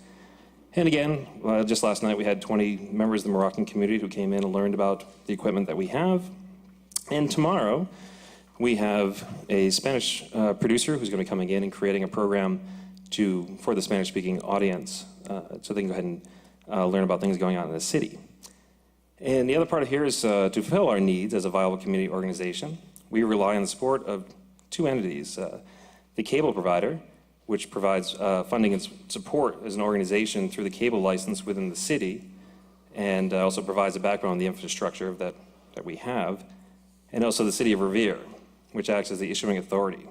And again, just last night we had 20 members of the Moroccan community who came in and learned about the equipment that we have. And tomorrow, we have a Spanish producer who's going to be coming in and creating a program for the Spanish-speaking audience so they can go ahead and learn about things going on in the city. And the other part of here is to fulfill our needs as a viable community organization. We rely on the support of two entities, the cable provider, which provides funding and support as an organization through the cable license within the city, and also provides a backbone on the infrastructure that we have, and also the City of Revere, which acts as the issuing authority.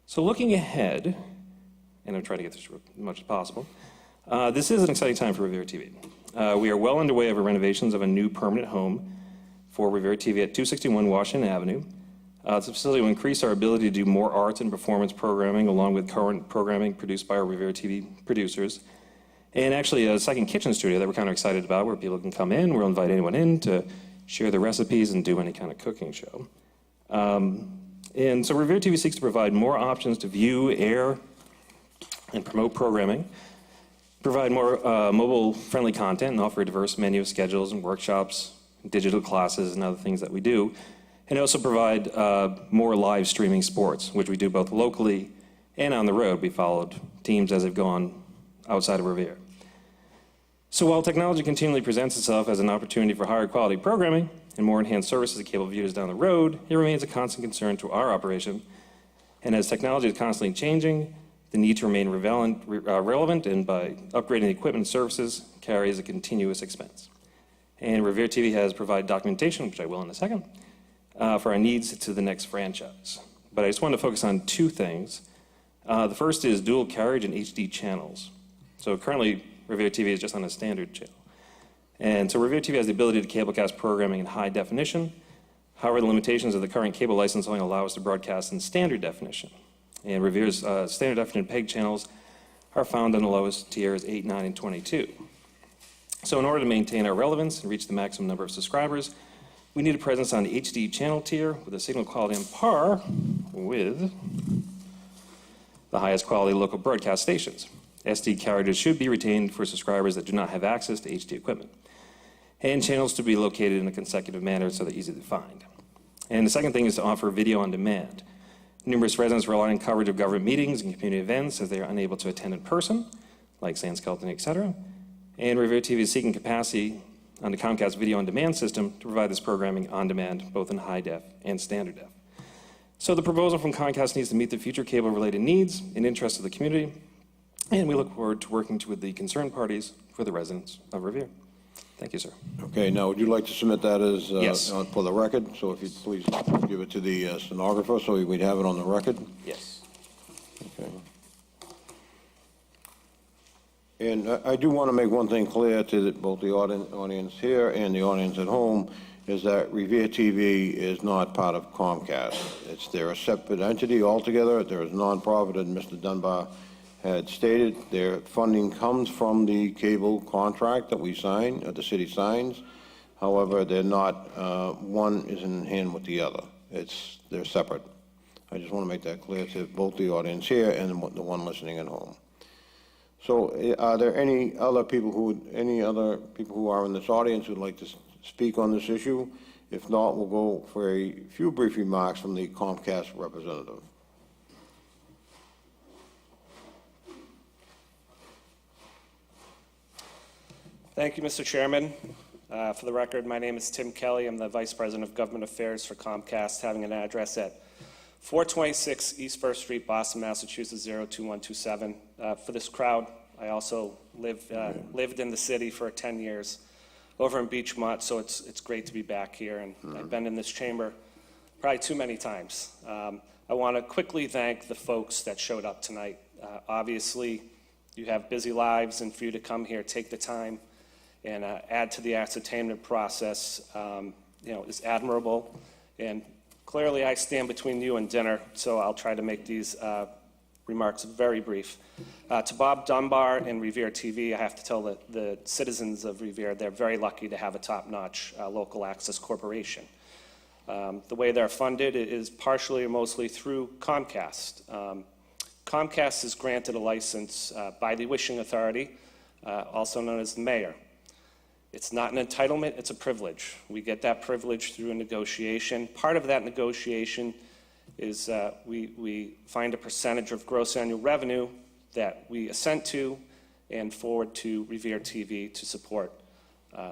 So looking ahead, and I'm trying to get this as much as possible, this is an exciting time for Revere TV. We are well underway of renovations of a new permanent home for Revere TV at 261 Washington Avenue. This facility will increase our ability to do more arts and performance programming along with current programming produced by our Revere TV producers. And actually a second kitchen studio that we're kind of excited about where people can come in. We'll invite anyone in to share their recipes and do any kind of cooking show. And so Revere TV seeks to provide more options to view, air, and promote programming, provide more mobile-friendly content, and offer a diverse menu of schedules and workshops, digital classes, and other things that we do. And also provide more live streaming sports, which we do both locally and on the road. We followed teams as they've gone outside of Revere. So while technology continually presents itself as an opportunity for higher quality programming and more enhanced services that cable viewers down the road, it remains a constant concern to our operation. And as technology is constantly changing, the need to remain relevant and by upgrading the equipment and services carries a continuous expense. And Revere TV has provided documentation, which I will in a second, for our needs to the next franchise. But I just wanted to focus on two things. The first is dual carriage and HD channels. So currently, Revere TV is just on a standard channel. And so Revere TV has the ability to cablecast programming in high definition. However, the limitations of the current cable license only allow us to broadcast in standard definition. And Revere's standard definition PEG channels are found on the lowest tiers 8, 9, and 22. So in order to maintain our relevance and reach the maximum number of subscribers, we need a presence on the HD channel tier with a signal quality on par with the highest quality local broadcast stations. SD carriages should be retained for subscribers that do not have access to HD equipment, and channels to be located in a consecutive manner so they're easy to find. And the second thing is to offer video on demand. Numerous residents rely on coverage of government meetings and community events as they are unable to attend in person, like Sans Kelton, etc. And Revere TV is seeking capacity on the Comcast video on demand system to provide this programming on demand, both in high def and standard def. So the proposal from Comcast needs to meet the future cable-related needs and interests of the community, and we look forward to working with the concerned parties for the residents of Revere. Thank you, sir. Okay, now, would you like to submit that as, Yes. for the record? So if you'd please give it to the stenographer so we'd have it on the record. Yes. Okay. And I do want to make one thing clear to both the audience here and the audience at home, is that Revere TV is not part of Comcast. They're a separate entity altogether. They're a nonprofit, and Mr. Dunbar had stated. Their funding comes from the cable contract that we sign, the city signs. However, they're not, one is in hand with the other. They're separate. I just want to make that clear to both the audience here and the one listening at home. So are there any other people who are in this audience who'd like to speak on this issue? If not, we'll go for a few brief remarks from the Comcast representative. Thank you, Mr. Chairman. For the record, my name is Tim Kelly. I'm the Vice President of Government Affairs for Comcast, having an address at 426 East First Street, Boston, Massachusetts, 02127. For this crowd, I also lived in the city for 10 years over in Beachmont, so it's great to be back here, and I've been in this chamber probably too many times. I want to quickly thank the folks that showed up tonight. Obviously, you have busy lives, and for you to come here, take the time, and add to the ascertainment process, is admirable. And clearly, I stand between you and dinner, so I'll try to make these remarks very brief. To Bob Dunbar and Revere TV, I have to tell the citizens of Revere they're very lucky to have a top-notch local access corporation. The way they're funded is partially or mostly through Comcast. Comcast is granted a license by the wishing authority, also known as the mayor. It's not an entitlement, it's a privilege. We get that privilege through a negotiation. Part of that negotiation is we find a percentage of gross annual revenue that we assent to and forward to Revere TV to support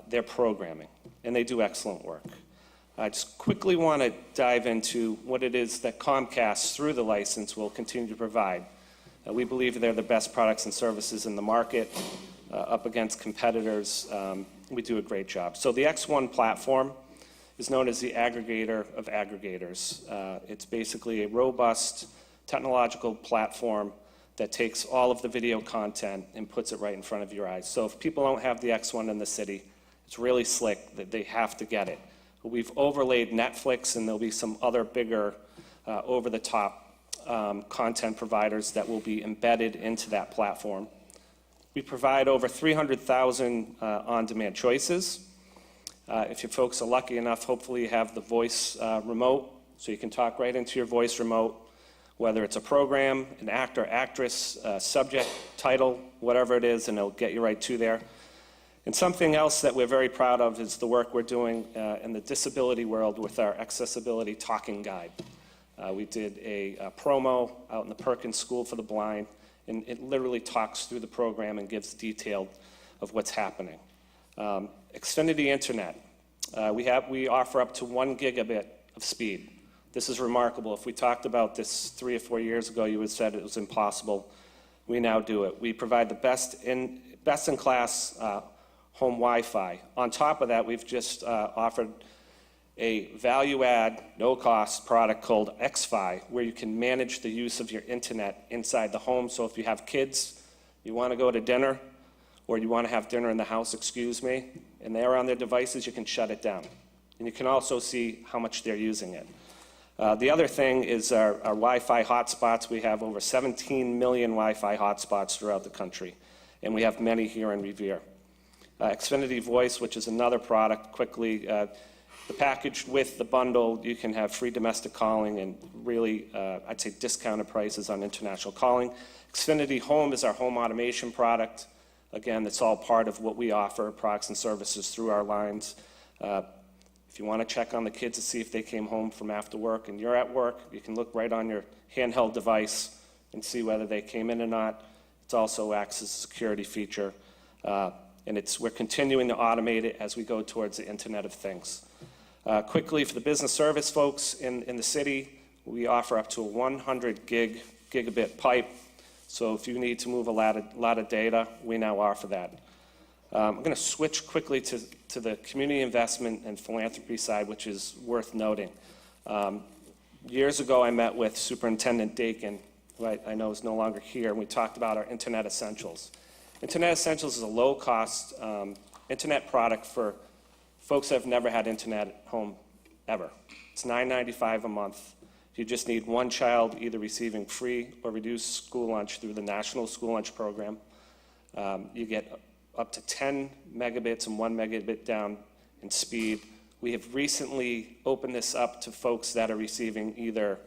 their programming. And they do excellent work. I just quickly want to dive into what it is that Comcast, through the license, will continue to provide. We believe they're the best products and services in the market, up against competitors. We do a great job. So the X1 platform is known as the aggregator of aggregators. It's basically a robust technological platform that takes all of the video content and puts it right in front of your eyes. So if people don't have the X1 in the city, it's really slick that they have to get it. We've overlaid Netflix, and there'll be some other bigger over-the-top content providers that will be embedded into that platform. We provide over 300,000 on-demand choices. If you folks are lucky enough, hopefully you have the voice remote, so you can talk right into your voice remote, whether it's a program, an actor, actress, subject, title, whatever it is, and it'll get you right to there. And something else that we're very proud of is the work we're doing in the disability world with our accessibility talking guide. We did a promo out in the Perkins School for the Blind, and it literally talks through the program and gives detail of what's happening. Xfinity Internet. We offer up to 1 gigabit of speed. This is remarkable. If we talked about this 3 or 4 years ago, you would have said it was impossible. We now do it. We provide the best-in-class home Wi-Fi. On top of that, we've just offered a value-add, no-cost product called Xfi, where you can manage the use of your internet inside the home. So if you have kids, you want to go to dinner, or you want to have dinner in the house, and they're on their devices, you can shut it down. And you can also see how much they're using it. The other thing is our Wi-Fi hotspots. We have over 17 million Wi-Fi hotspots throughout the country, and we have many here in Revere. Xfinity Voice, which is another product, quickly, the package with the bundle, you can have free domestic calling and really, I'd say, discounted prices on international calling. Xfinity Home is our home automation product. Again, it's all part of what we offer, products and services through our lines. If you want to check on the kids to see if they came home from after work and you're at work, you can look right on your handheld device and see whether they came in or not. It also acts as a security feature. And we're continuing to automate it as we go towards the Internet of Things. Quickly, for the business service folks in the city, we offer up to a 100 gigabit pipe. So if you need to move a lot of data, we now offer that. I'm going to switch quickly to the community investment and philanthropy side, which is worth noting. Years ago, I met with Superintendent Dakin, who I know is no longer here, and we talked about our Internet Essentials. Internet Essentials is a low-cost internet product for folks that have never had internet at home ever. It's $9.95 a month. You just need one child either receiving free or reduced school lunch through the National School Lunch Program. You get up to 10 megabits and 1 megabit down in speed. We have recently opened this up to folks that are receiving either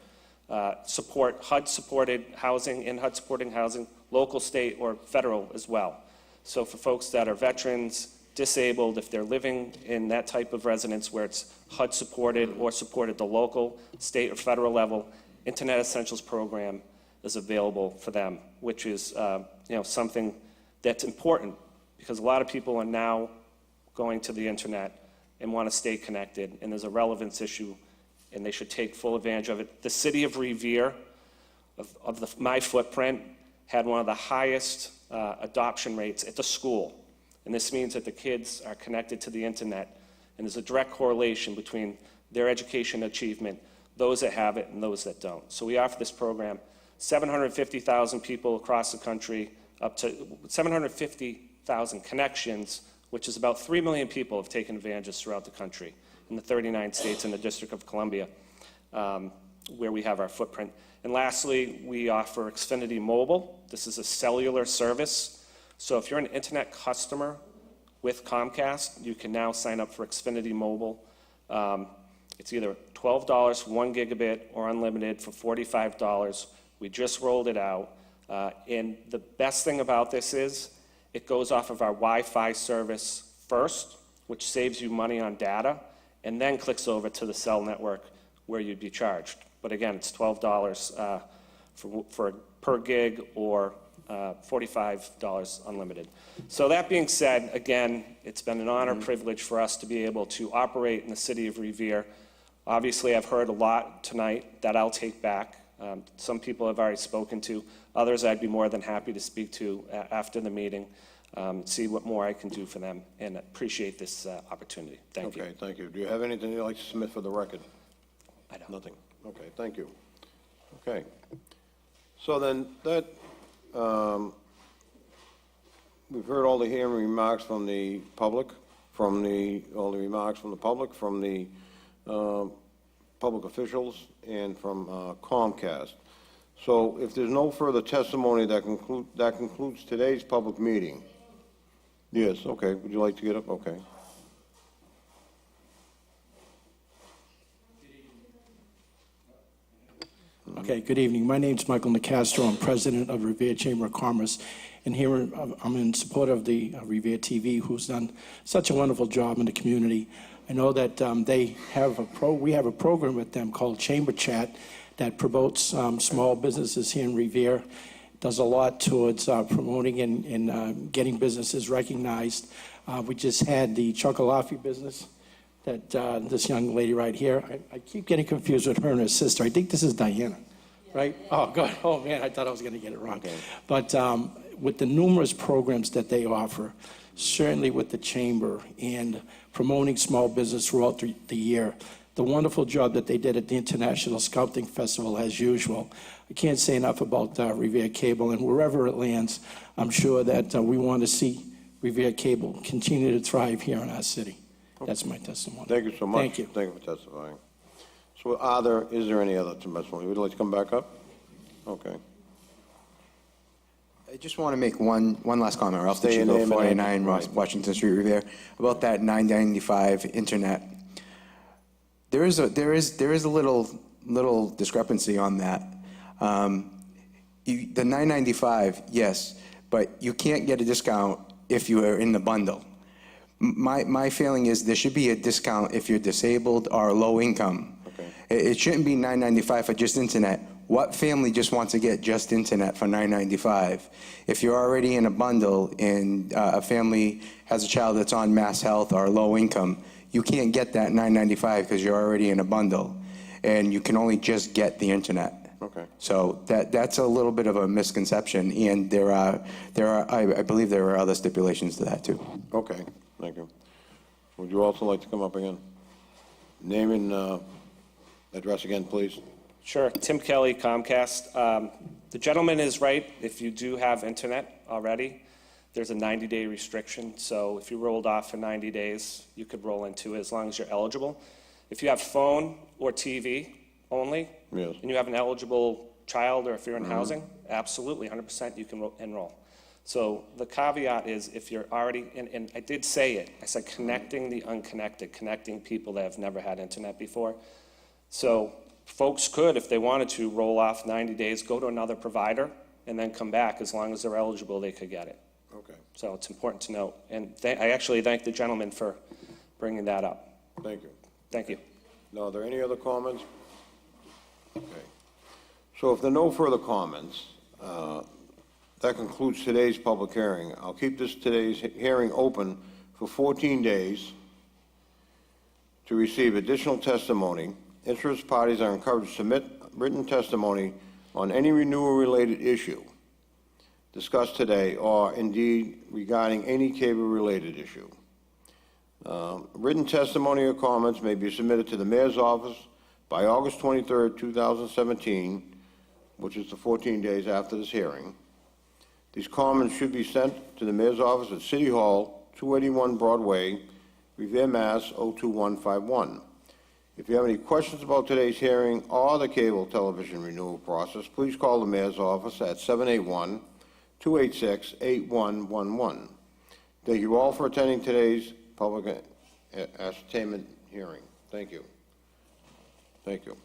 HUD-supported housing, in HUD-supporting housing, local, state, or federal as well. So for folks that are veterans, disabled, if they're living in that type of residence where it's HUD-supported or supported the local, state, or federal level, Internet Essentials program is available for them, which is something that's important because a lot of people are now going to the internet and want to stay connected, and there's a relevance issue, and they should take full advantage of it. The city of Revere, my footprint, had one of the highest adoption rates at the school. And this means that the kids are connected to the internet, and there's a direct correlation between their education achievement, those that have it and those that don't. So we offer this program, 750,000 people across the country, up to 750,000 connections which is about 3 million people have taken advantage throughout the country in the 39 states and the District of Columbia, where we have our footprint. And lastly, we offer Xfinity Mobile. This is a cellular service. So if you're an internet customer with Comcast, you can now sign up for Xfinity Mobile. It's either $12 for 1 gigabit or unlimited for $45. We just rolled it out. And the best thing about this is it goes off of our Wi-Fi service first, which saves you money on data, and then clicks over to the cell network where you'd be charged. But again, it's $12 for per gig or $45 unlimited. So that being said, again, it's been an honor, privilege for us to be able to operate in the city of Revere. Obviously, I've heard a lot tonight that I'll take back. Some people I've already spoken to. Others I'd be more than happy to speak to after the meeting, see what more I can do for them, and appreciate this opportunity. Thank you. Okay, thank you. Do you have anything you'd like to submit for the record? I don't. Nothing. Okay, thank you. Okay. So then that, we've heard all the hearing remarks from the public, all the remarks from the public, from the public officials, and from Comcast. So if there's no further testimony, that concludes today's public meeting. Yes, okay. Would you like to get up? Okay. Okay, good evening. My name's Michael Nicastro. I'm president of Revere Chamber of Commerce. And here I'm in support of the Revere TV, who's done such a wonderful job in the community. I know that we have a program with them called Chamber Chat that promotes small businesses here in Revere, does a lot towards promoting and getting businesses recognized. We just had the Chocolafi business that this young lady right here, I keep getting confused with her and her sister. I think this is Diana, right? Oh, God. Oh, man, I thought I was going to get it wrong. Okay. But with the numerous programs that they offer, certainly with the Chamber and promoting small business throughout the year, the wonderful job that they did at the International Scouting Festival, as usual. I can't say enough about Revere Cable, and wherever it lands, I'm sure that we want to see Revere Cable continue to thrive here in our city. That's my testimony. Thank you so much. Thank you. Thank you for testifying. So is there any other testimony? Would you like to come back up? Okay. I just want to make one last comment, or else Stay should in go name and 49 address. Washington Street, Revere, about that $9.95 internet. There is a little discrepancy on that. The $9.95, yes, but you can't get a discount if you are in the bundle. My feeling is there should be a discount if you're disabled or low income. Okay. It shouldn't be $9.95 for just internet. What family just wants to get just internet for $9.95? If you're already in a bundle and a family has a child that's on mass health or low income, you can't get that $9.95 because you're already in a bundle, and you can only just get the internet. Okay. So that's a little bit of a misconception, and I believe there are other stipulations to that too. Okay, thank you. Would you also like to come up again? Name and address again, please. Sure. Tim Kelly, Comcast. The gentleman is right. If you do have internet already, there's a 90-day restriction. So if you rolled off for 90 days, you could roll into it as long as you're eligible. If you have phone or TV only, Yes. and you have an eligible child, or if you're in housing, absolutely, 100% you can enroll. So the caveat is if you're already, and I did say it, I said connecting the unconnected, connecting people that have never had internet before. So folks could, if they wanted to, roll off 90 days, go to another provider, and then come back. As long as they're eligible, they could get it. Okay. So it's important to note. And I actually thank the gentleman for bringing that up. Thank you. Thank you. Now, are there any other comments? Okay. So if there are no further comments, that concludes today's public hearing. I'll keep today's hearing open for 14 days to receive additional testimony. Interested parties are encouraged to submit written testimony on any renewal-related issue discussed today, or indeed regarding any cable-related issue. Written testimony or comments may be submitted to the mayor's office by August 23rd, 2017, which is the 14 days after this hearing. These comments should be sent to the mayor's office at City Hall, 281 Broadway, Revere, Mass. 02151. If you have any questions about today's hearing or the cable television renewal process, please call the mayor's office at 781-286-8111. Thank you all for attending today's public ascertainment hearing. Thank you. Thank you.